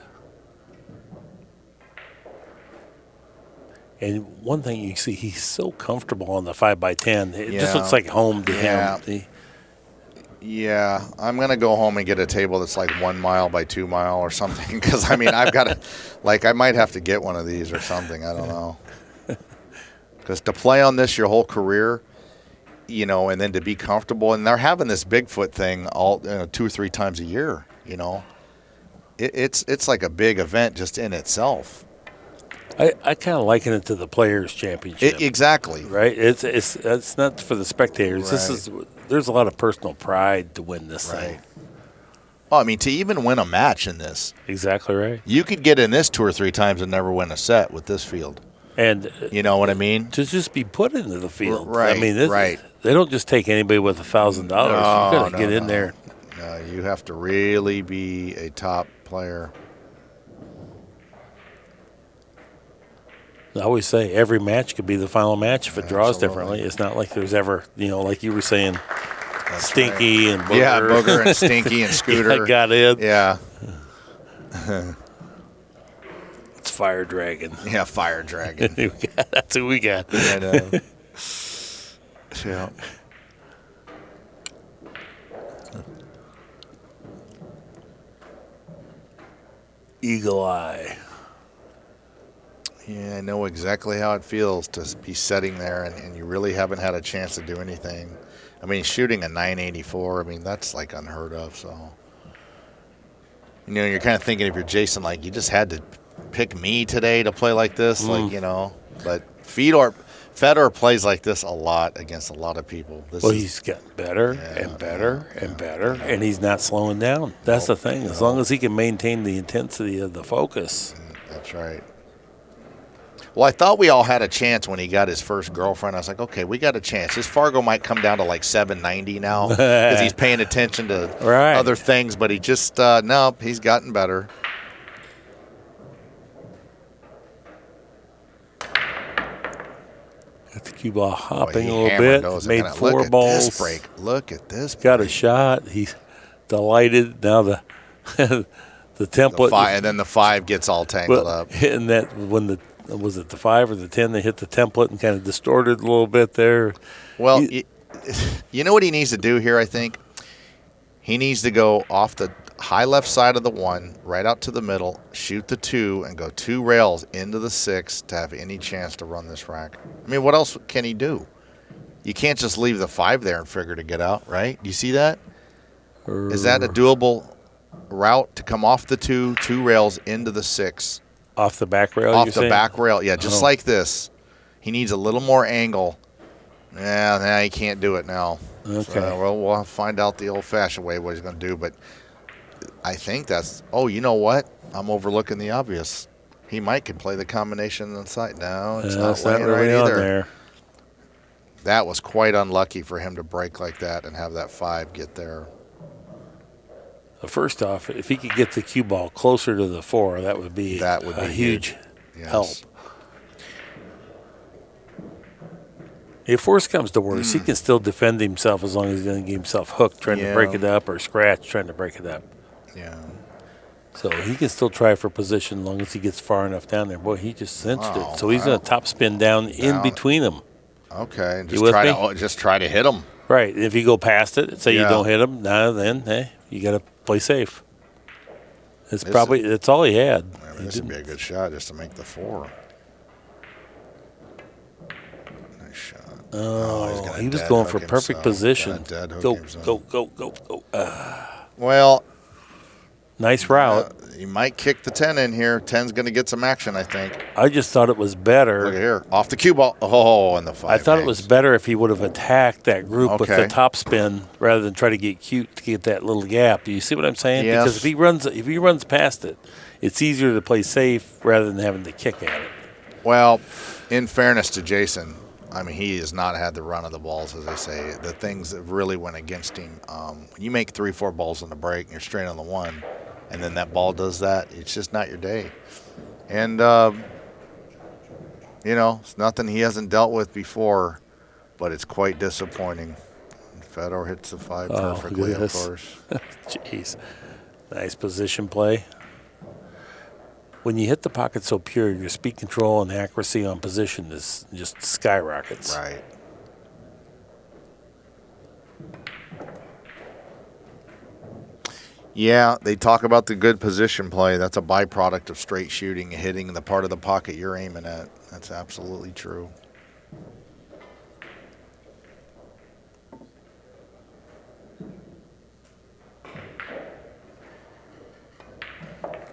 And one thing you see, he's so comfortable on the 5x10. It just looks like home to him. Yeah, I'm going to go home and get a table that's like 1 mile by 2 mile or something, because, I mean, I've got to, like, I might have to get one of these or something. I don't know. Because to play on this your whole career, you know, and then to be comfortable, and they're having this Bigfoot thing all 2 or 3 times a year, you know. It's like a big event just in itself. I kind of liken it to the Players' Championship. Exactly. Right? It's not for the spectators. Right. There's a lot of personal pride to win this thing. Well, I mean, to even win a match in this. Exactly right. You could get in this 2 or 3 times and never win a set with this field. And you know what I mean? To just be put into the field. Right, I mean, right. They don't just take anybody with $1,000. You got to get in there. No, you have to really be a top player. I always say every match could be the final match if it draws differently. It's not like there's ever, like you were saying, That's Stinky right. and Booger. Yeah, Booger and Stinky and Scooter. Got in. Yeah. It's Fire Dragon. Yeah, Fire Dragon. That's who we got. I know. Yeah. eagle eye. Yeah, I know exactly how it feels to be sitting there and you really haven't had a chance to do anything. I mean, shooting a 984, I mean, that's like unheard of. So, you're kind of thinking if you're Jayson, like, you just had to pick me today to play like this, like, But Fedor plays like this a lot against a lot of people. He's gotten better and better and better, and he's not slowing down. That's the thing. As long as he can maintain the intensity of the focus. That's right. Well, I thought we all had a chance when he got his first girlfriend. I was like, okay, we got a chance. His Fargo might come down to like 790 now because he's paying attention to other things, but he just, no, he's gotten better. Got the cue ball hopping a little bit. Made 4 balls. Look at this break. Got a shot. He's delighted. Now the template. And then the 5 gets all tangled up. Hitting that when was it the 5 or the 10? They hit the template and kind of distorted a little bit there. Well, you know what he needs to do here, I think? He needs to go off the high left side of the 1, right out to the middle, shoot the 2, and go 2 rails into the 6 to have any chance to run this rack. I mean, what else can he do? You can't just leave the 5 there and figure to get out, right? Do you see that? Is that a doable route to come off the 2 rails into the 6? Off the back rail, Off the back rail, yeah, just like this. He needs a little more angle. Yeah, he can't do it now. Okay. So, we'll find out the old-fashioned way what he's going to do. But I think that's – you know what? I'm overlooking the obvious. He could play the combination on the side. No, it's not laying really right on either. There. That was quite unlucky for him to break like that and have that 5 get there. First off, if he could get the cue ball closer to the 4, that would be a huge help. If worse comes to worse, he can still defend himself as long as he doesn't get himself hooked trying to break it up or scratch trying to break it up. Yeah. So he can still try for position as long as he gets far enough down there. Boy, he just cinched it. So he's going to top spin down in between them. Okay. Just try to hit him. Right. If you go past it, say you don't hit him, then hey, you got to play safe. That's all he had. I mean, this would be a good shot just to make the 4. Nice shot. Oh, he was going for perfect position. Go. Well, nice route. He might kick the 10 in here. 10's going to get some action, I think. I just thought it was better. Look at here. Off the cue ball. Oh, and the 5. I thought it was better if he would have attacked that group with the top spin rather than try to get cute to get that little gap. Do you see what I'm saying? Yes. Because if he runs past it, it's easier to play safe rather than having to kick at it. Well, in fairness to Jayson, I mean, he has not had the run of the balls, as I say. The things that really went against him, when you make 3-4 balls on the break and you're straight on the 1, and then that ball does that, it's just not your day. And, it's nothing he hasn't dealt with before, but it's quite disappointing. Fedor hits the 5 perfectly, of course. Jeez. Nice position play. When you hit the pocket so pure, your speed control and accuracy on position is just skyrockets. Right. Yeah, they talk about the good position play. That's a byproduct of straight shooting and hitting the part of the pocket you're aiming at. That's absolutely true.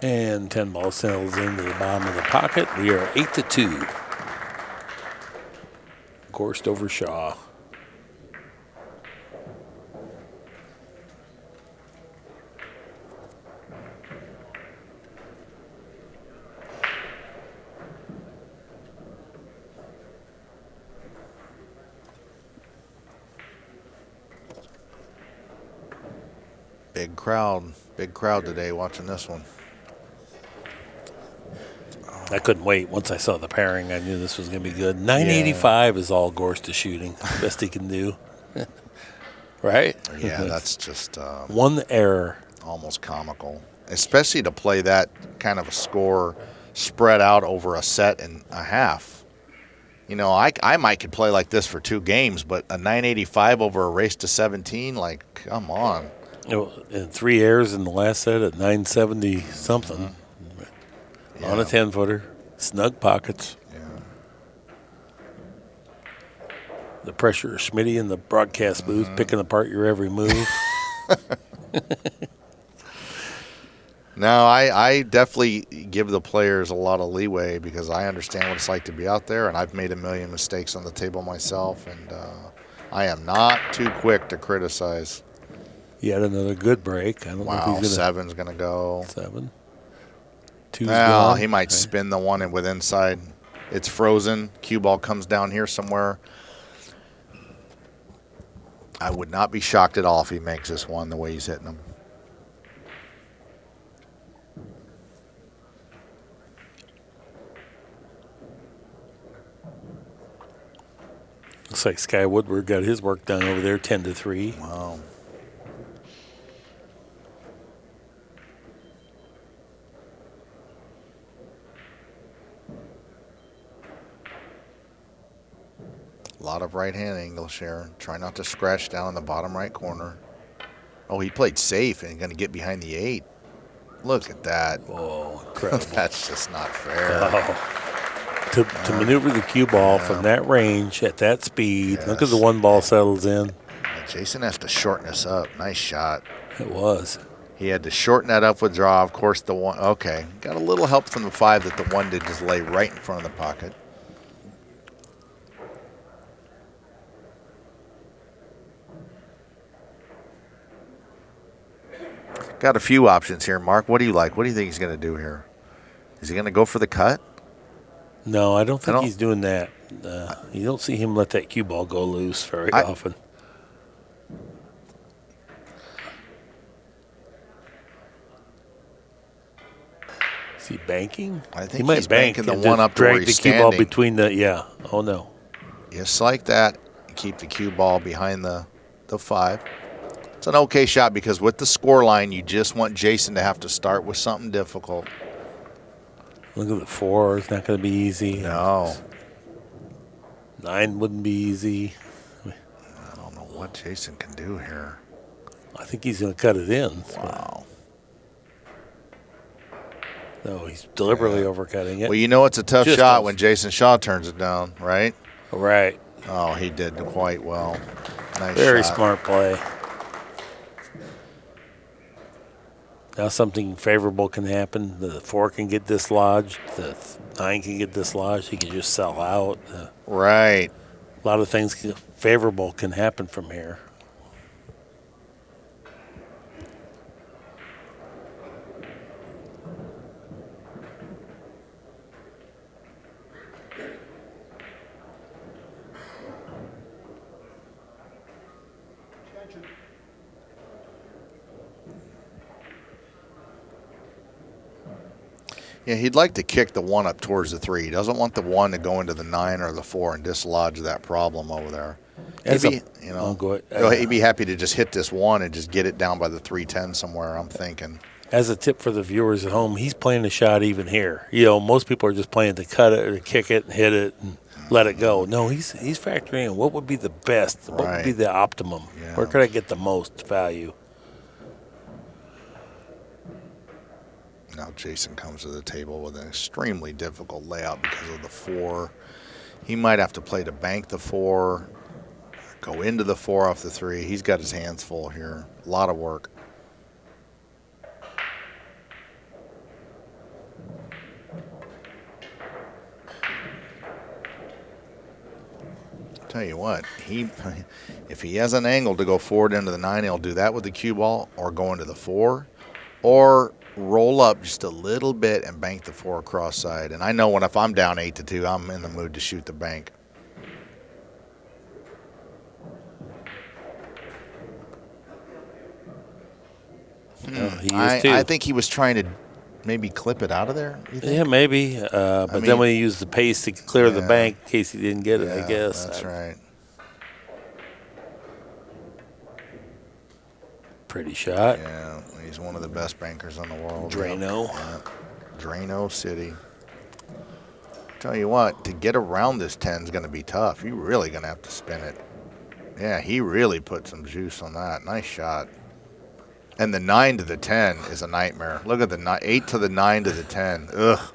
And 10 ball settles into the bottom of the pocket. We are 8-2. Gorst over Shaw. Big crowd today watching this one. I couldn't wait. Once I saw the pairing, I knew this was going to be good. 985 is all Gorst is shooting. Best he can do. Right? Yeah, that's just one error. Almost comical. Especially to play that kind of a score spread out over a set and a half. I might could play like this for 2 games, but a 985 over a race to 17, like, come on. And 3 errors in the last set at 970 something. on a 10-footer, snug pockets. Yeah. The pressure of Schmidt in the broadcast booth, picking apart your every move. No, I definitely give the players a lot of leeway because I understand what it's like to be out there, and I've made a million mistakes on the table myself, and I am not too quick to criticize. Yet another good break. I don't know if he's going to. 7's going to go. 7. 2's Well, gone. he might spin the one with inside. It's frozen. Cue ball comes down here somewhere. I would not be shocked at all if he makes this one the way he's hitting them. Looks like Sky Woodward got his work done over there, 10-3. Wow. A lot of right-hand angle, Sharon. Try not to scratch down in the bottom right corner. Oh, he played safe and going to get behind the 8. Look at that. Oh, incredible. That's just not fair. Oh. To maneuver the cue ball from that range at that speed. Look at the one ball settles in. Jayson has to shorten this up. Nice shot. It was. He had to shorten that up with draw. Of course, the one. Okay. Got a little help from the 5 that the 1 did just lay right in front of the pocket. Got a few options here, Mark. What do you like? What do you think he's going to do here? Is he going to go for the cut? No, I don't think he's doing that. You don't see him let that cue ball go loose very often. Is he banking? I think he might he's bank banking the and one just up to where drag the he's cue ball standing. between the, yeah. Oh, no. Just like that. Keep the cue ball behind the 5. It's an okay shot because with the score line, you just want Jayson to have to start with something difficult. Look at the 4. It's not going to be easy. No. 9 wouldn't be easy. I don't know what Jayson can do here. I think he's going to cut it in. Wow. No, he's deliberately overcutting it. Well, you know it's a tough Just shot off. when Jayson Shaw turns it down, right? Right. Oh, he did quite well. Nice Very shot. smart play. Now something favorable can happen. The 4 can get dislodged. The 9 can get dislodged. He can just sell out. Right. A lot of things favorable can happen from here. Yeah, he'd like to kick the 1 up towards the 3. He doesn't want the 1 to go into the 9 or the 4 and dislodge that problem over there. Maybe, go ahead. He'd be happy to just hit this 1 and just get it down by the 310 somewhere, I'm thinking. As a tip for the viewers at home, he's playing the shot even here. You know, most people are just playing to cut it or to kick it and hit it and let it go. No, he's factoring in what would be the best, what would be the optimum. Yeah. Where could I get the most value? Now Jayson comes to the table with an extremely difficult layout because of the 4. He might have to play to bank the 4, go into the 4 off the 3. He's got his hands full here. A lot of work. Tell you what, if he has an angle to go forward into the 9, he'll do that with the cue ball or go into the 4 or roll up just a little bit and bank the 4 cross side. And I know if I'm down 8-2, I'm in the mood to shoot the bank. I think he was trying to maybe clip it out of there. You think? Yeah, maybe. But then when he used the pace to clear the bank in case he didn't get it, I guess. That's right. Pretty shot. Yeah, he's one of the best bankers in the world. Drano. Yeah. Drano City. Tell you what, to get around this 10 is going to be tough. You're really going to have to spin it. Yeah, he really put some juice on that. Nice shot. And the 9 to the 10 is a nightmare. Look at the 8 to the 9 to the 10. Ugh.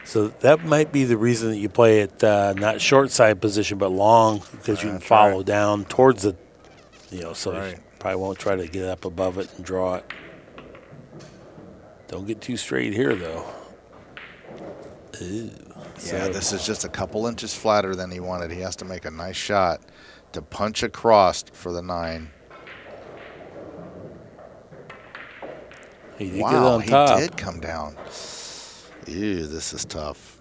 So that might be the reason that you play it not short side position but long, because you can That's follow right. down towards the, so Right. you probably won't try to get up above it and draw it. Don't get too straight here though. Ooh. Yeah, this is just a couple inches flatter than he wanted. He has to make a nice shot to punch across for the 9. He did get Wow, on he top. did come down. Ew, this is tough.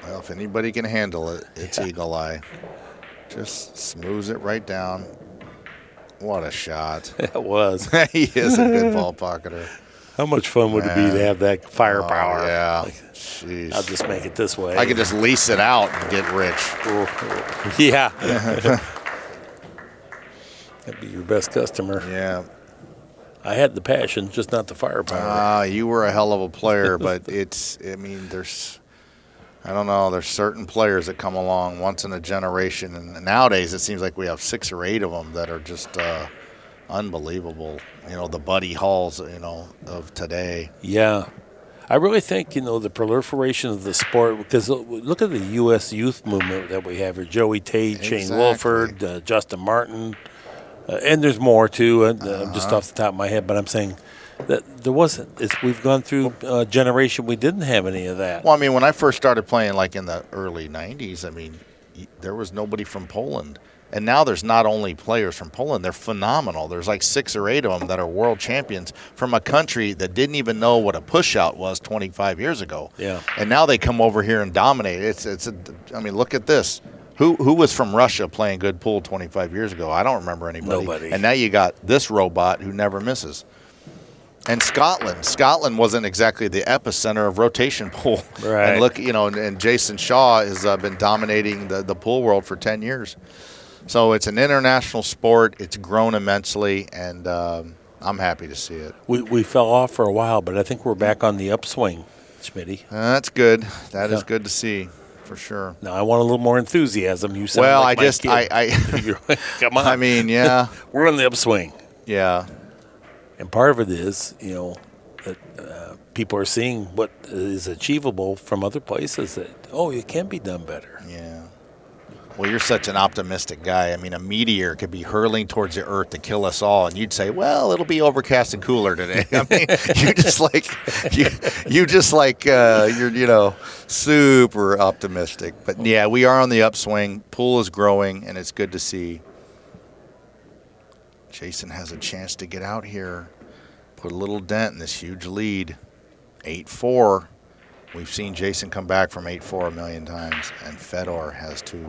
Well, if anybody can handle it, it's Eagle Eye. Just smooths it right down. What a shot. That was. He is a good ball pocketer. How much fun would it be to have that firepower? Oh, yeah. Like, Jeez. I'll just make it this way. I could just lease it out and get rich. Yeah. That'd be your best customer. Yeah. I had the passion, just not the firepower. You were a hell of a player, but I don't know, there's certain players that come along once in a generation, and nowadays it seems like we have 6 or 8 of them that are just unbelievable. The Buddy Halls, of today. Yeah. I really think, the proliferation of the sport, because look at the U.S. youth movement that we have here. Joey Tate, Shane Exactly. Wilford, Justin Martin, and there's more too, just off the top of my head, but I'm saying that there wasn't. We've gone through a generation we didn't have any of that. Well, when I first started playing, like in the early 90s, there was nobody from Poland. And now there's not only players from Poland, they're phenomenal. There's like 6 or 8 of them that are world champions from a country that didn't even know what a push-out was 25 years ago. Yeah. And now they come over here and dominate. Look at this. Who was from Russia playing good pool 25 years ago? I don't remember anybody. Nobody. And now you got this robot who never misses. And Scotland. Scotland wasn't exactly the epicenter of rotation pool. Right. And look, and Jayson Shaw has been dominating the pool world for 10 years. So it's an international sport. It's grown immensely, and I'm happy to see it. We fell off for a while, but I think we're back on the upswing, Schmitty. That's good. That is good to see, for sure. Now I want a little more enthusiasm. You sound Well, like I my just, kid. Come on. Yeah. We're on the upswing. Yeah. And part of it is, that people are seeing what is achievable from other places that, it can be done better. Yeah. Well, you're such an optimistic guy. A meteor could be hurling towards the earth to kill us all, and you'd say, well, it'll be overcast and cooler today. You're super optimistic. But, yeah, we are on the upswing. Pool is growing, and it's good to see. Jayson has a chance to get out here, put a little dent in this huge lead. 8-4. We've seen Jayson come back from 8-4 a million times, and Fedor has too.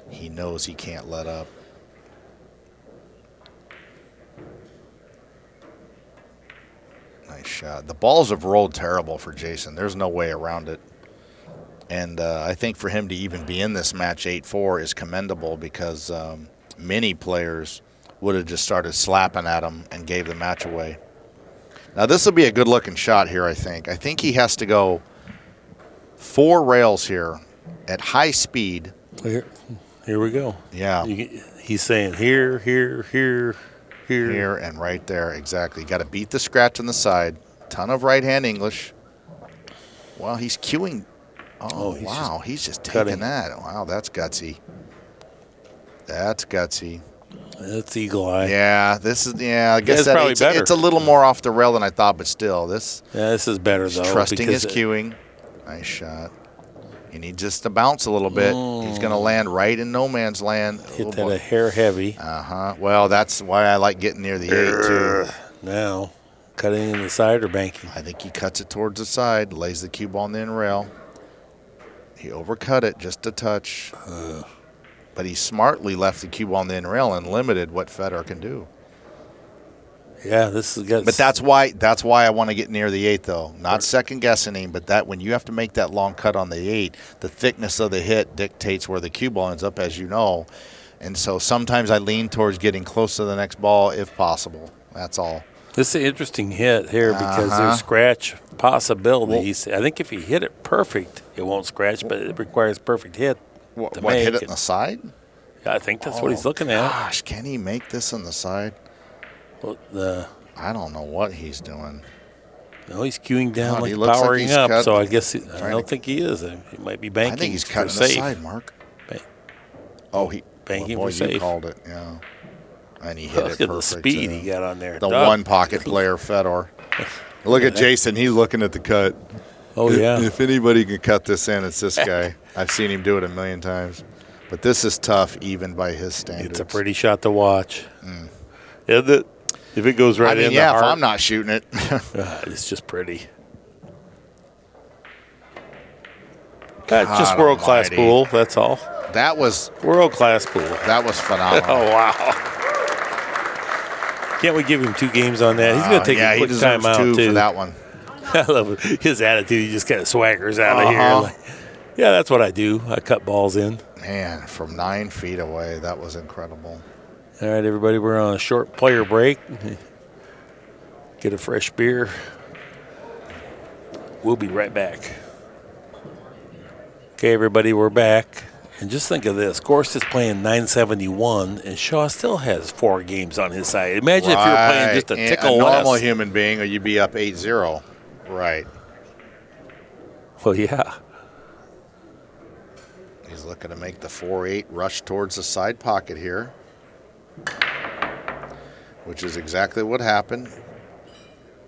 He knows he can't let up. Nice shot. The balls have rolled terrible for Jayson. There's no way around it. And I think for him to even be in this match 8-4 is commendable, because many players would have just started slapping at him and gave the match away. Now, this will be a good-looking shot here, I think. I think he has to go 4 rails here at high speed. Here we go. Yeah. He's saying here, and right there, exactly. Got to beat the scratch on the side. Ton of right-hand English. Well, he's cueing. Oh, wow. He's just taking that. Wow, that's gutsy. That's gutsy. That's Eagle Eye. Yeah, I guess probably better. It's a little more off the rail than I thought, but still, this is better, though. Trusting his cueing. Nice shot. He needs just to bounce a little bit. He's going to land right in no man's land. Hit that a hair heavy. Well, that's why I like getting near the 8, too. Now, cutting in the side or banking? I think he cuts it towards the side, lays the cue ball on the end rail. He overcut it just a touch. But he smartly left the cue ball on the end rail and limited what Fedor can do. Yeah, this is good. But that's why I want to get near the 8, though. Not second guessing him, but that when you have to make that long cut on the 8, the thickness of the hit dictates where the cue ball ends up, as you know. And so sometimes I lean towards getting close to the next ball if possible. That's all. This is an interesting hit here because there's scratch possibilities. I think if you hit it perfect, it won't scratch, but it requires perfect hit. What hit it on the side? Yeah, I think that's what he's looking at. Gosh, can he make this on the side? Well, I don't know what he's doing. No, he's queuing down, God, he like looks like powering he's up. cut- So I guess I trying don't to- think he is. He might be banking. I think he's for cutting safe. aside, Mark. Ba- Oh, he Banking boy, for you safe. called it, yeah. And he hit Look it at perfect. the speed too. he got on there. The Duck. one pocket player, Fedor. Look at Jayson. He's looking at the cut. Oh, yeah. If anybody can cut this in, it's this guy. I've seen him do it a million times. But this is tough, even by his standards. It's a pretty shot to watch. Isn't it? If it goes right I mean, in yeah, the if heart, I'm not shooting it. it's just pretty. Just world-class almighty. pool, that's all. That was World-class pool. phenomenal. Oh, wow. Can't we give him 2 games on that? He's going to take yeah, a he quick deserves timeout, 2 too. for that one. I love it. His attitude. He just kind of swaggers out of here. Uh-huh. Like, yeah, that's what I do. I cut balls in. Man, from 9 feet away, that was incredible. All right, everybody, we're on a short player break. Get a fresh beer. We'll be right back. Okay, everybody, we're back. And just think of this. Gorst is playing 971, and Shaw still has 4 games on his side. Imagine if you were playing just a And tickle a normal less. human being, or you'd be up 8-0. Right. Well, yeah. He's looking to make the 4-8 rush towards the side pocket here, which is exactly what happened.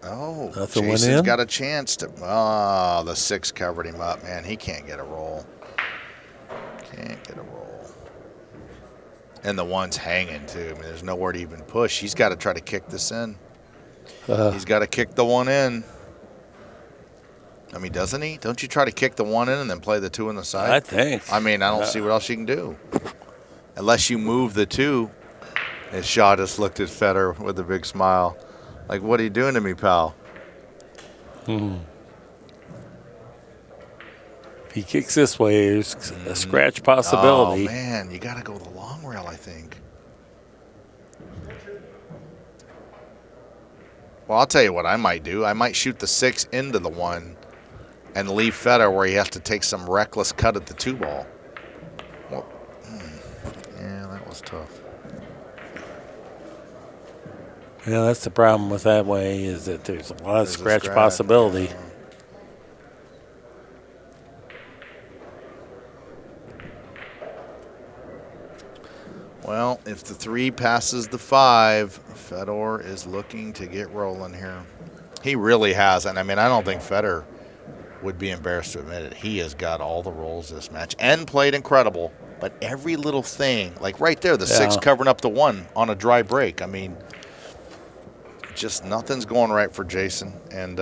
Oh, Nothing went Jason's in? got a chance to. Oh, the 6 covered him up, man. He can't get a roll. Can't get a roll. And the 1's hanging, too. I mean, there's nowhere to even push. He's got to try to kick this in. He's got to kick the 1 in. I mean, doesn't he? Don't you try to kick the 1 in and then play the 2 on the side? I think. I mean, I don't see what else you can do. Unless you move the 2. And Shaw just looked at Fedor with a big smile. Like, what are you doing to me, pal? If he kicks this way, there's a scratch possibility. Oh, man, you got to go the long rail, I think. Well, I'll tell you what I might do. I might shoot the 6 into the 1 and leave Fedor where he has to take some reckless cut at the 2 ball. Well, yeah, that was tough. Yeah, that's the problem with that way is that there's a lot of There's a scratch scratch, possibility. yeah. Well, if the 3 passes the 5, Fedor is looking to get rolling here. He really has, and I mean, I don't think Fedor would be embarrassed to admit it. He has got all the rolls this match and played incredible, but every little thing, like right there, the 6 covering up the 1 on a dry break. I mean, just nothing's going right for Jayson, and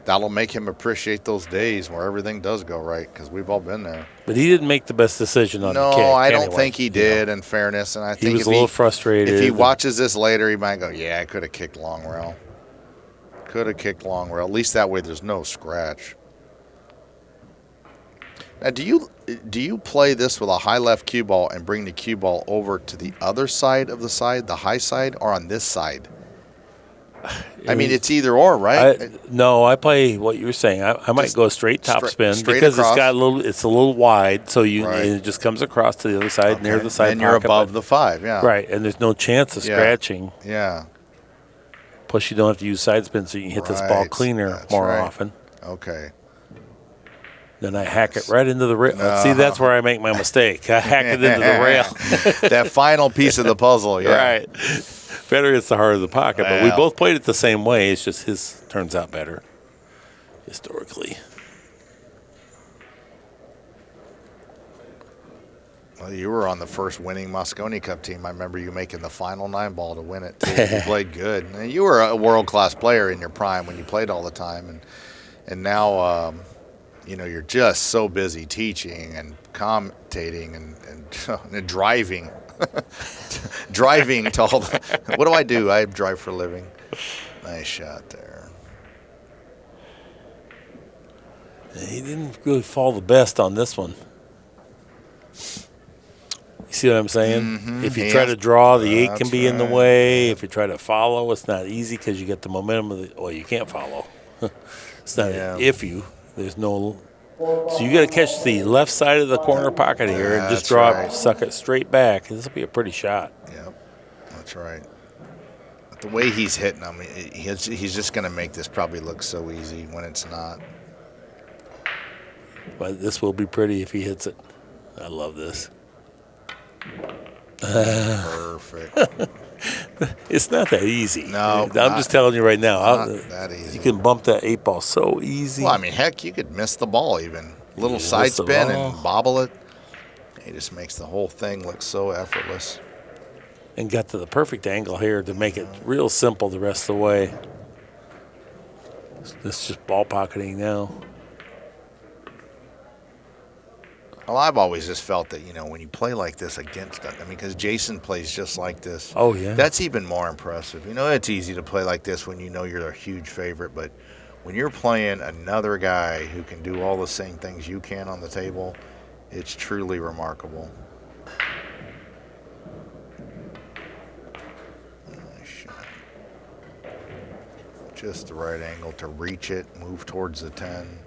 that'll make him appreciate those days where everything does go right, because we've all been there. But he didn't make the best decision on the kick. No, I don't anyway, think he you did, know. in fairness. And I He think was if a little frustrated. If he watches this later, he might go, yeah, I could have kicked long rail. Could have kicked long rail. At least that way there's no scratch. Now, do you play this with a high left cue ball and bring the cue ball over to the other side of the side, the high side, or on this side? I mean, it's either or, right? No, I play what you were saying. I might go straight topspin straight because across. it's a little wide, so Right. and it just comes across to the other side near the side. And you're pocket, above but- the 5, yeah. right, and there's no chance of Yeah. scratching. Yeah. Plus, you don't have to use side spin, so you can hit this ball Right. cleaner That's more right. often. Okay. Then I hack it right into the rail. See, that's where I make my mistake. I hack it into the rail. That final piece of the puzzle, yeah. Right. Fedor hits the heart of the pocket, but we Well. both played it the same way. It's just his turns out better historically. Well, you were on the first winning Moscone Cup team. I remember you making the final 9 ball to win it, too. You played good. And you were a world-class player in your prime when you played all the time. And now, you're just so busy teaching and commentating and driving. Driving to all the, what do I do? I drive for a living. Nice shot there. He didn't really fall the best on this one. You see what I'm saying? If you He try has- to draw, the 8 can That's be in the right. way. If you try to follow, it's not easy because you get the momentum of the. Well, you can't follow. It's not Yeah. There's no. So you got to catch the left side of the corner pocket here and just That's draw right. it, suck it straight back. This will be a pretty shot. Yep, that's right. The way he's hitting them, he's just going to make this probably look so easy when it's not. But this will be pretty if he hits it. I love this. Perfect. It's not that easy. No, I'm just telling you right now. Not that easy. You can bump that 8 ball so easy. Well, I mean, heck, you could miss the ball even. Little You side miss the spin ball. and bobble it. He just makes the whole thing look so effortless. And got to the perfect angle here to make it real simple the rest of the way. This is just ball pocketing now. Well, I've always just felt that, when you play like this against them, because Jayson plays just like this. Oh, yeah. That's even more impressive. It's easy to play like this when you know you're a huge favorite, but when you're playing another guy who can do all the same things you can on the table, it's truly remarkable. Nice shot. Just the right angle to reach it, move towards the 10.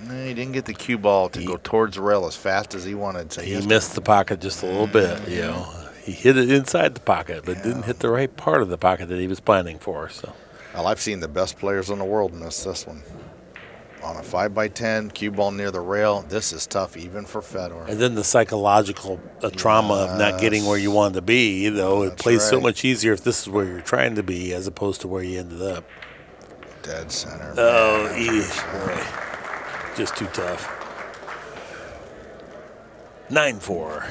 He didn't get the cue ball to go towards the rail as fast as he wanted. So He missed the pocket just a little bit, He hit it inside the pocket, but didn't hit the right part of the pocket that he was planning for. So, well, I've seen the best players in the world miss this one. On a 5x10, cue ball near the rail, this is tough even for Fedor. and then the psychological trauma of not getting where you wanted to be, it plays so right. much easier if this is where you're trying to be as opposed to where you ended up. Dead center. Oh, Man. boy. Just too tough. 9-4.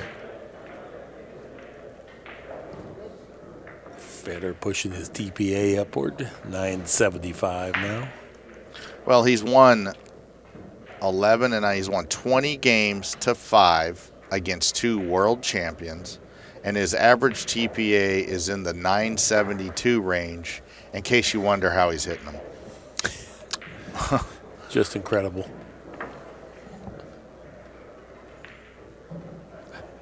Fedor pushing his TPA upward. 975 now. Well, he's won 11, and he's won 20 games to 5 against 2 world champions, and his average TPA is in the 972 range, in case you wonder how he's hitting them. Just incredible.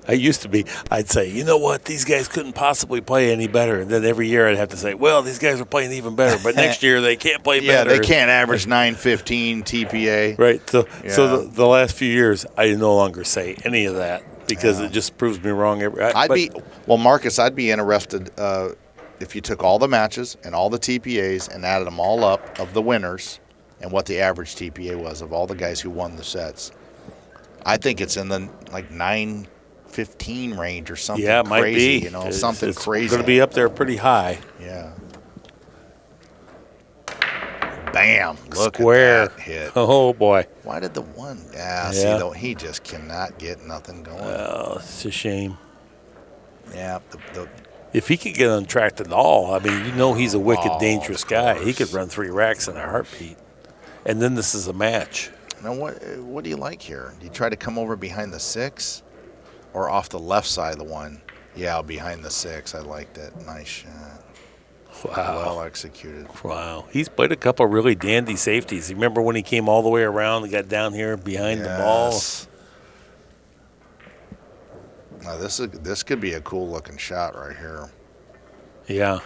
I'd say, you know what, these guys couldn't possibly play any better. And then every year I'd have to say, well, these guys are playing even better. But next year they can't play better. Yeah, they can't average 915 TPA. Right. So the last few years, I no longer say any of that because it just proves me wrong. Marcus, I'd be interested if you took all the matches and all the TPAs and added them all up of the winners and what the average TPA was of all the guys who won the sets. I think it's in the 915 range or something. Yeah, it might crazy, be. Something it's crazy. It's going to be up there pretty high. Yeah. Bam! Look Square. at that hit. Oh boy! Why did the one? He just cannot get nothing going. Oh, it's a shame. Yeah. If he could get untracked at all, he's a wicked, dangerous guy. He could run 3 racks in a heartbeat. And then this is a match. Now, what do you like here? Do you try to come over behind the 6 or off the left side of the 1? Yeah, behind the 6. I liked it. Nice shot. Wow. Well executed. Wow. He's played a couple really dandy safeties. You remember when he came all the way around and got down here behind the ball? Now, this could be a cool-looking shot right here. Yeah.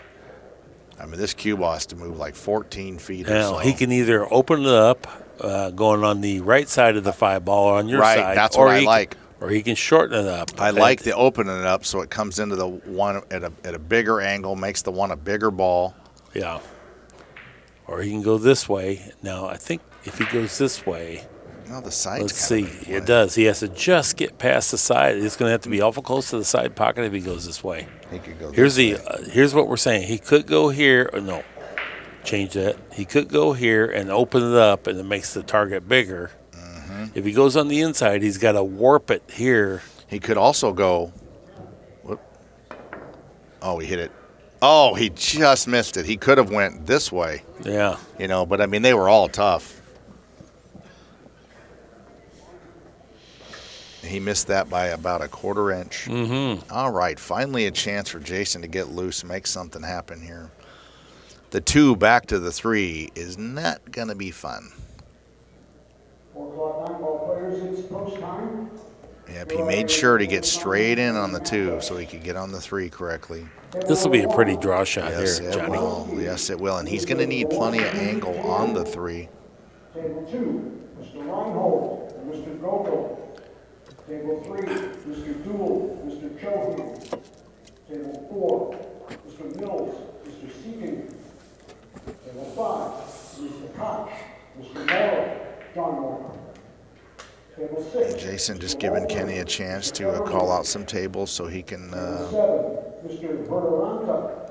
This cue ball has to move like 14 feet or Now, so. he can either open it up going on the right side of the 5 ball or on your side. Right, that's what I like. Or he can shorten it up. I like the opening it up so it comes into the 1 at a bigger angle, makes the 1 a bigger ball. Yeah. Or he can go this way. Now, I think if he goes this way, no, the side's let's see. It does. He has to just get past the side. It's going to have to be awful close to the side pocket if he goes this way. He could go Here's this way. Here's what we're saying. He could go here. Or no, change that. He could go here and open it up, and it makes the target bigger. Mm-hmm. If he goes on the inside, he's got to warp it here. He could also go. Whoop. Oh, he hit it. Oh, he just missed it. He could have went this way. Yeah. But they were all tough. He missed that by about a 1/4 inch. Mm-hmm. All right, finally a chance for Jayson to get loose, make something happen here. The 2 back to the 3 is not going to be fun. 4 o'clock 9 ball players, it's post time. Yep, he made sure to get straight in on the 2 so he could get on the 3 correctly. This will be a pretty draw shot Yes, here, it Johnny. will. Yes, it will. And he's going to need plenty of angle on the 3. Table 2, Mr. Reinhold and Mr. Gogol. Table 3, Mr. Duell, Mr. Chohan. Table 4, Mr. Mills, Mr. Seegan. Table 5, Mr. Koch, Mr. Morrow, John Morrow. Table 6. Jason just giving Kenny a chance to call out some tables so he can, 7, Mr. Verderanta.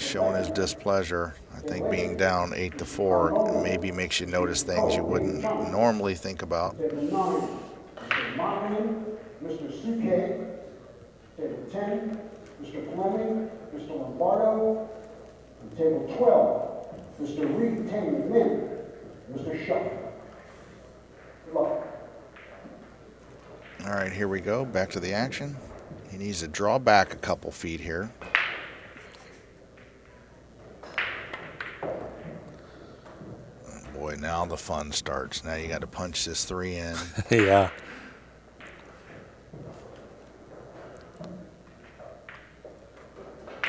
he's showing his displeasure. I think being down 8-4 maybe makes you notice things you wouldn't normally think about. Table 9, Mr. Martin, Mr. Suke. Table 10, Mr. Fleming, Mr. Lombardo. And table 12, Mr. Reed Tang Min, Mr. Shaw. Good luck. All right, here we go. Back to the action. He needs to draw back a couple feet here. Oh boy, now the fun starts. Now you got to punch this 3 in. Yeah.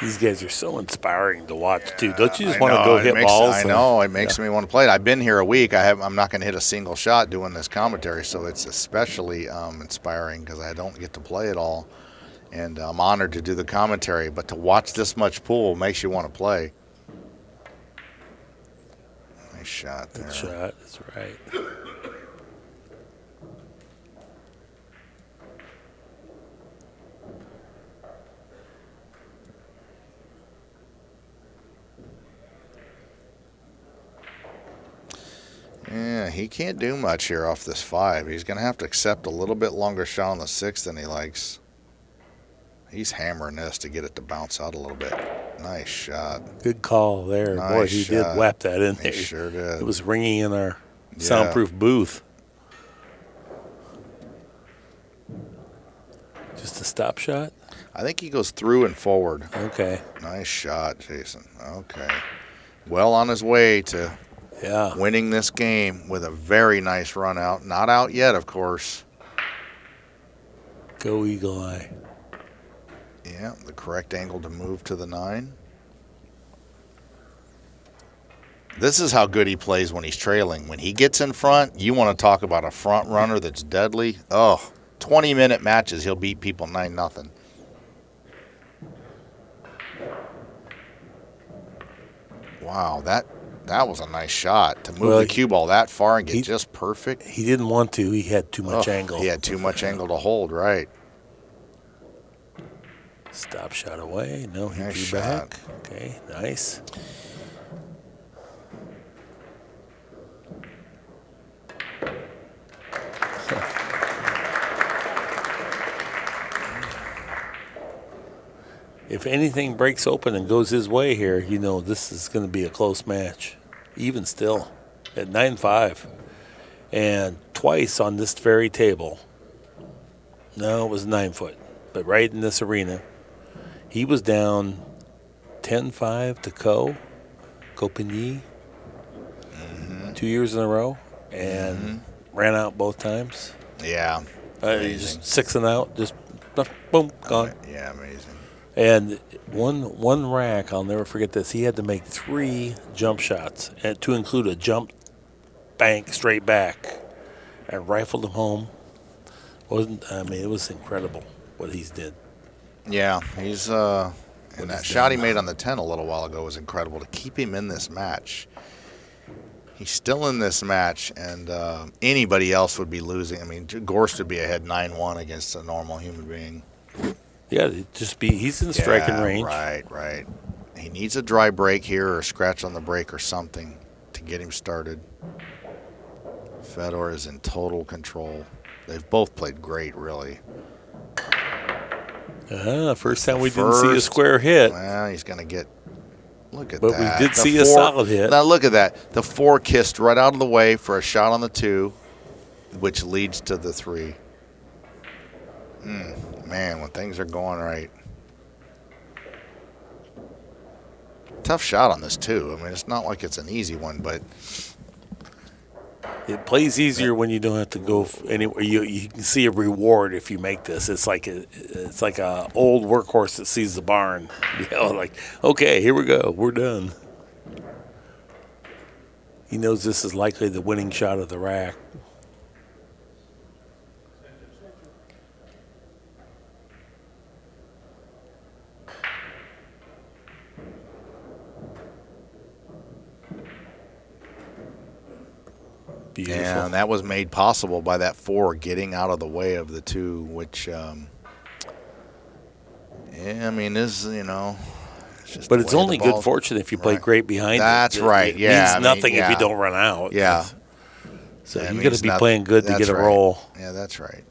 These guys are so inspiring to watch, too. Don't you just want to go hit balls? I know. It makes me want to play it. I've been here a week. I'm not going to hit a single shot doing this commentary, so it's especially inspiring because I don't get to play it all. And I'm honored to do the commentary. But to watch this much pool makes you want to play. Nice shot there. Good shot. That's right. Yeah, he can't do much here off this 5. He's going to have to accept a little bit longer shot on the 6 than he likes. He's hammering this to get it to bounce out a little bit. Nice shot. Good call there. Nice Boy, he shot. did whap that in there. He sure did. It was ringing in our soundproof booth. Just a stop shot? I think he goes through and forward. Okay. Nice shot, Jason. Okay. Well on his way to winning this game with a very nice run out. Not out yet, of course. Go Eagle Eye. Yeah, the correct angle to move to the 9. This is how good he plays when he's trailing. When he gets in front, you want to talk about a front runner that's deadly. Oh, 20-minute matches, he'll beat people 9-0. Wow, that was a nice shot to move the cue ball that far and get just perfect. He didn't want to. He had too much angle. He had too much angle to hold, right. Stop shot away. No, he Nice drew shot. back. Okay, nice. If anything breaks open and goes his way here, you know this is going to be a close match. Even still, at 9-5. And twice on this very table. No, it was 9 foot. But right in this arena, he was down 10-5 to Copigny, 2 years in a row, and ran out both times. Yeah. Just 6 and out, just boom, gone. Yeah, amazing. And one rack, I'll never forget this. He had to make 3 jump shots, and to include a jump bank straight back, and rifled him home. It was incredible what he's did. Yeah, he's and that shot he made on the 10 a little while ago was incredible to keep him in this match. He's still in this match, and anybody else would be losing. I mean, Gorst would be ahead 9-1 against a normal human being. Yeah, he's in striking range. Right. He needs a dry break here or a scratch on the break or something to get him started. Fedor is in total control. They've both played great, really. First time we didn't see a square hit. Well, he's going to get. Look at but that. But we did see a solid hit. Now look at that. The 4 kissed right out of the way for a shot on the 2, which leads to the 3. Man, when things are going right. Tough shot on this, too. I mean, it's not like it's an easy one, but It plays easier when you don't have to go anywhere. You can see a reward if you make this. It's like a old workhorse that sees the barn. Like, okay, here we go. We're done. He knows this is likely the winning shot of the rack. Beautiful. And that was made possible by that 4 getting out of the way of the 2, which, yeah, I mean, is, it's just But it's only good fortune if you play great behind That's it. right, It yeah. means nothing if you don't run out. Yeah. So That you got to means be playing good to get a roll. Yeah, that's right.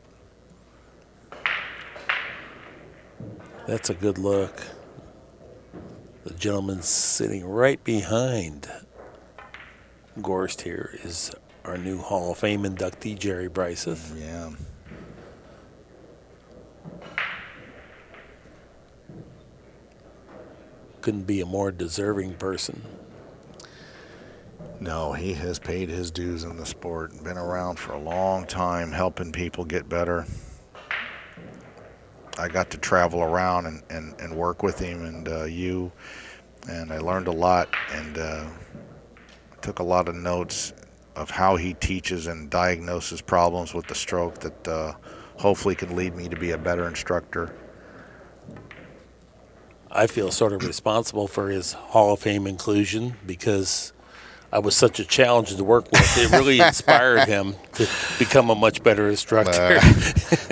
That's a good look. The gentleman sitting right behind Gorst here is our new Hall of Fame inductee, Jerry Bryces. Yeah. Couldn't be a more deserving person. No, he has paid his dues in the sport and been around for a long time helping people get better. I got to travel around and work with him and and I learned a lot and took a lot of notes of how he teaches and diagnoses problems with the stroke that hopefully can lead me to be a better instructor. I feel sort of responsible for his Hall of Fame inclusion because I was such a challenge to work with. It really inspired him to become a much better instructor.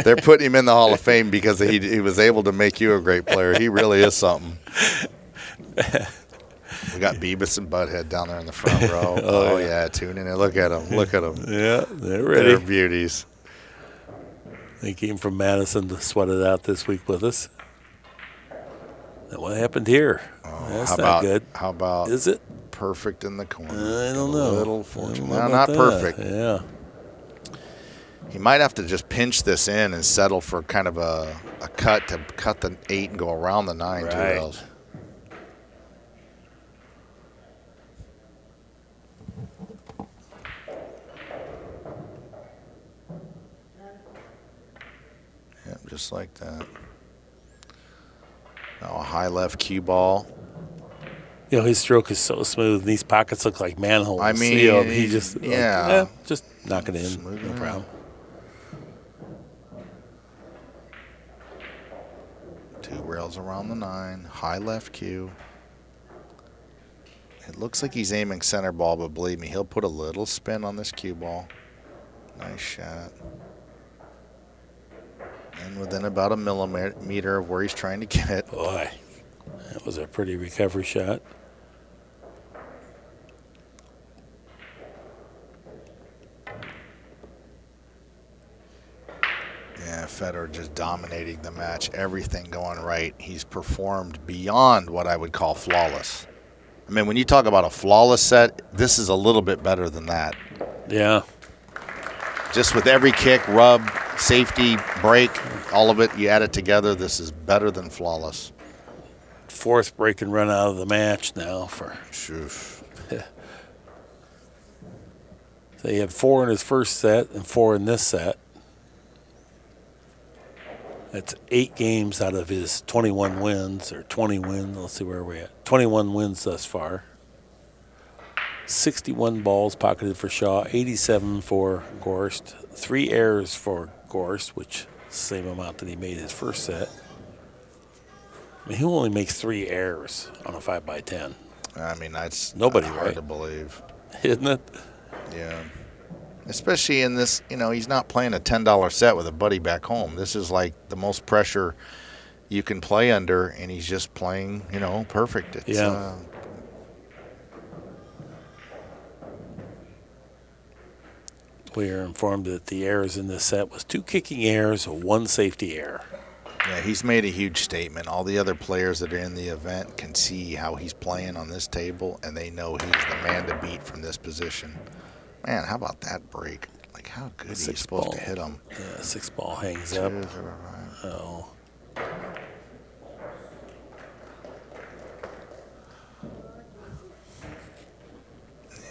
They're putting him in the Hall of Fame because he was able to make you a great player. He really is something. We got Beavis and Butthead down there in the front row. Oh yeah, tuning in. Look at them. Look at them. Yeah, they're ready. They're beauties. They came from Madison to sweat it out this week with us. And what happened here? That's not good. How about Is it? Perfect in the corner? I don't know. A little fortunate. No, Not perfect. Yeah. He might have to just pinch this in and settle for kind of a cut to cut the 8 and go around the 9 Right. 2 rails. Yep, just like that. Now a high left cue ball. You know, his stroke is so smooth, and these pockets look like manholes. I mean, you know, he just yeah. just knock it in, Smooth no it problem. 2 rails around the 9, high left cue. It looks like he's aiming center ball, but believe me, he'll put a little spin on this cue ball. Nice shot. And within about a millimeter of where he's trying to get it. Boy, that was a pretty recovery shot. Yeah, Fedor just dominating the match. Everything going right. He's performed beyond what I would call flawless. I mean, when you talk about a flawless set, this is a little bit better than that. Yeah. Just with every kick, rub, safety, break, all of it, you add it together, this is better than flawless. 4th break and run out of the match now for. Shoof. So he had 4 in his first set and 4 in this set. That's 8 games out of his 21 wins, or 20 wins. Let's see where we're at. 21 wins thus far. 61 balls pocketed for Shaw, 87 for Gorst, 3 errors for Gorst, which is the same amount that he made his first set. I mean, he only makes 3 errors on a 5x10. I mean, that's Nobody, hard right? to believe. Isn't it? Yeah. Especially in this, he's not playing a $10 set with a buddy back home. This is like the most pressure you can play under, and he's just playing, perfect. It's, Yeah. We are informed that the errors in this set was 2 kicking errors, 1 safety error. Yeah, he's made a huge statement. All the other players that are in the event can see how he's playing on this table, and they know he's the man to beat from this position. Man, how about that break? Like, how good is he supposed to hit him? Yeah, 6 ball hangs up. Oh.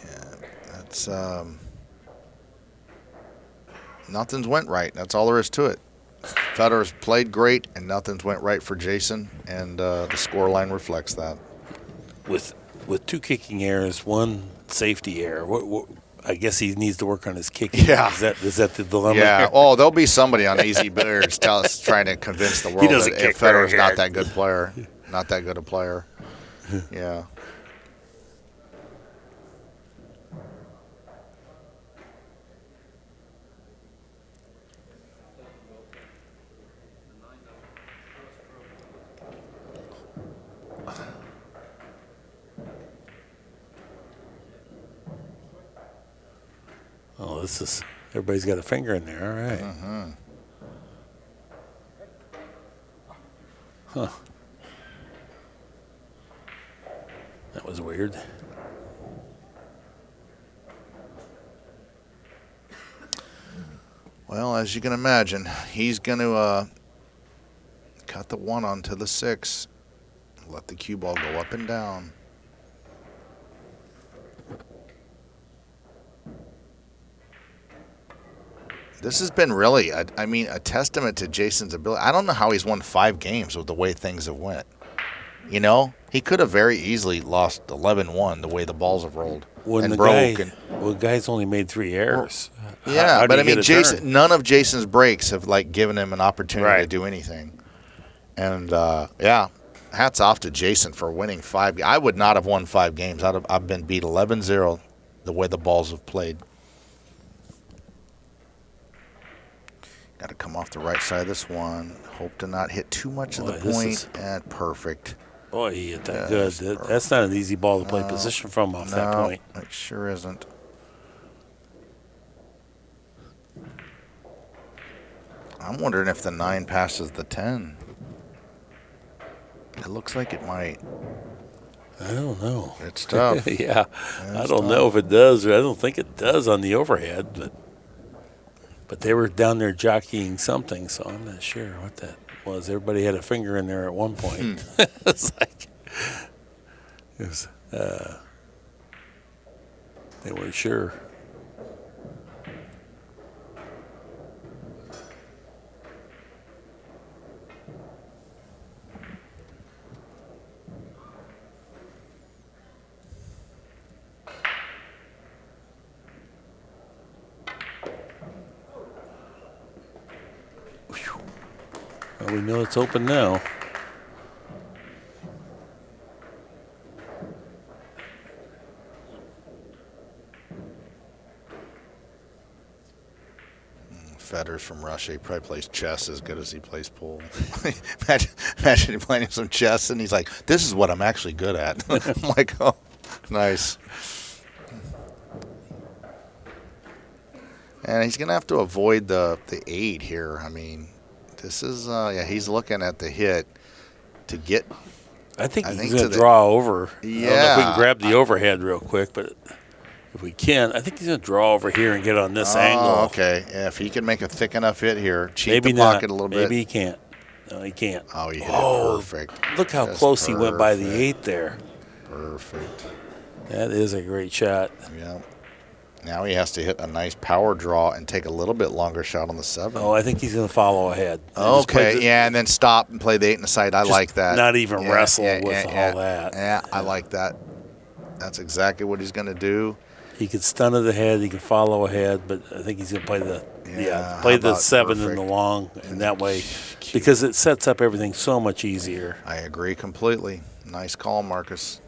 Yeah, that's nothing's went right. That's all there is to it. Fedor's played great, and nothing's went right for Jayson, and the scoreline reflects that. With 2 kicking errors, 1 safety error. What I guess he needs to work on his kicking. Yeah. Is that the dilemma? Yeah. here? Oh, there'll be somebody on Easy Billiards trying to convince the world doesn't that kick Fedor's very not hard. that good player. Not that good a player. Yeah. Oh, this is everybody's got a finger in there. All right. Huh. That was weird. Well, as you can imagine, he's going to cut the 1 onto the 6. Let the cue ball go up and down. This has been really, a testament to Jayson's ability. I don't know how he's won 5 games with the way things have went. You know, he could have very easily lost 11-1 the way the balls have rolled and broke. The guy's only made 3 errors. Yeah, How but do I you mean, get a Jayson. turn? None of Jayson's breaks have given him an opportunity to Right. do anything. And yeah, hats off to Jayson for winning 5. I would not have won 5 games. I've been beat 11-0 the way the balls have played. Got to come off the right side of this one. Hope to not hit too much of the Boy, point. And perfect. Boy, he hit that Yes, good. That's not an easy ball to play position from off that point. No, it sure isn't. I'm wondering if the 9 passes the 10. It looks like it might. I don't know. It's tough. Yeah, I It's don't know if it does, or I don't think it does on the overhead. But they were down there jockeying something, so I'm not sure what that was. Everybody had a finger in there at one point. It's like they weren't sure. Well, we know it's open now. Fedor's from Russia. He probably plays chess as good as he plays pool. imagine him playing some chess, and he's like, "This is what I'm actually good at." I'm like, "Oh, nice." And he's going to have to avoid the 8 here. I mean, this is, he's looking at the hit to get. I think I he's think going to to the- draw over. I don't know if we Yeah. can grab the overhead real quick, but if we can, I think he's going to draw over here and get on this angle. Oh, okay. Yeah, if he can make a thick enough hit here, cheat Maybe the not. pocket a little bit. Maybe he can't. No, he can't. Oh, he hit Oh, it perfect. Look how Just close he went by the perfect. 8 there. Perfect. That is a great shot. Yeah. Now he has to hit a nice power draw and take a little bit longer shot on the 7. Oh, I think he's going to follow ahead. And just play Okay, the- yeah, and then stop and play the 8 in the side. I Just like that. not even Yeah, wrestle yeah, with yeah, all that. Yeah, I like that. That's exactly what he's going to do. He could stun it ahead. He could follow ahead, but I think he's going to play Yeah, play how the about 7 in perfect? the long, and that way, because it sets up everything so much easier. I agree completely. Nice call, Marcus.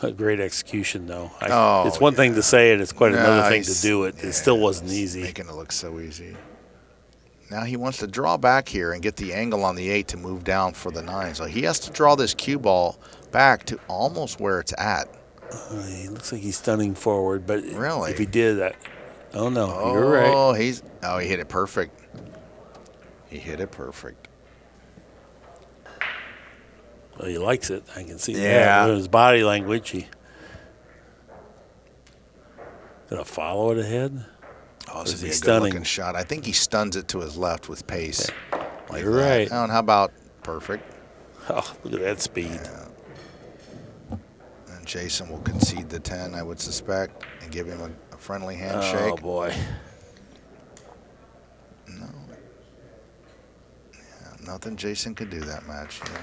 A great execution, though. Oh, it's one thing to say it; it's quite another thing to Nice. do it. It still wasn't easy. Making it look so easy. Now he wants to draw back here and get the angle on the 8 to move down for the 9. So he has to draw this cue ball back to almost where it's at. He looks like he's stunning forward, but Really? if he did that, oh no, you're right. Oh, he hit it perfect. He hit it perfect. Well, he likes it. I can see Yeah. that. With his body language, he gonna follow it ahead. Oh, Or this is would be he a stunning? good-looking shot. I think he stuns it to his left with pace. Like You're that. right. Oh, and how about perfect? Oh, look at that speed. And Jayson will concede the 10, I would suspect, and give him a friendly handshake. Oh, boy. No. Yeah, nothing Jayson could do that match. Yeah.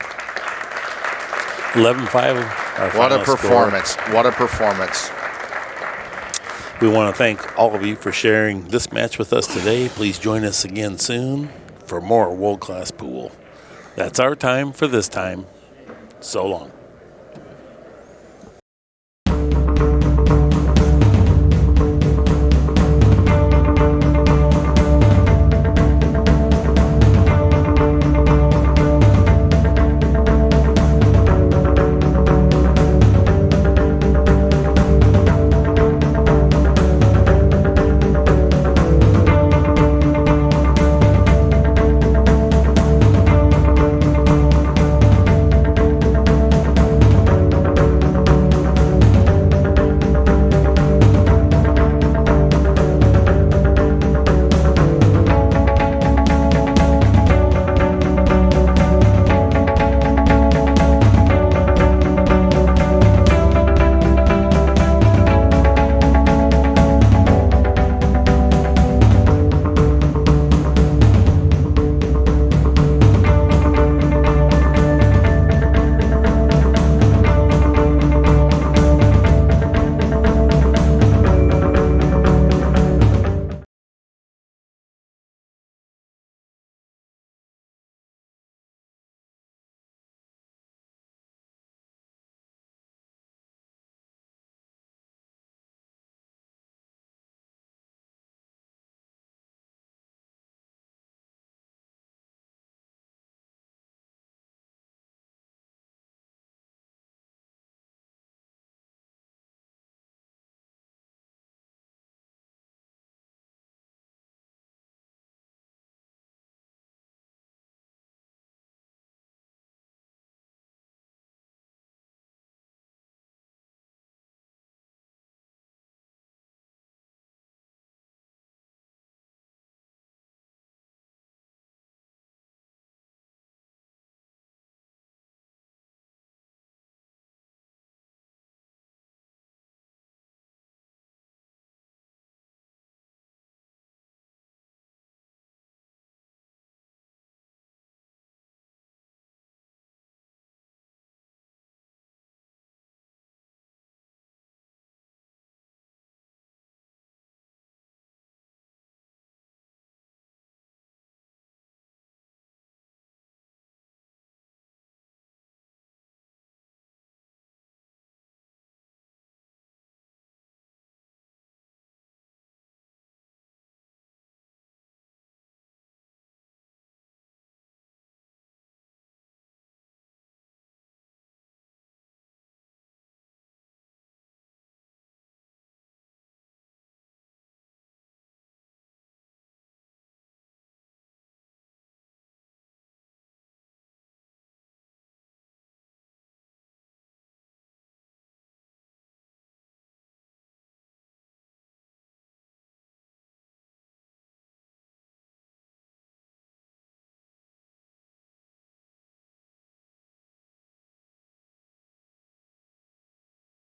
11-5. What a performance. What a performance. We want to thank all of you for sharing this match with us today. Please join us again soon for more world-class pool. That's our time for this time. So long.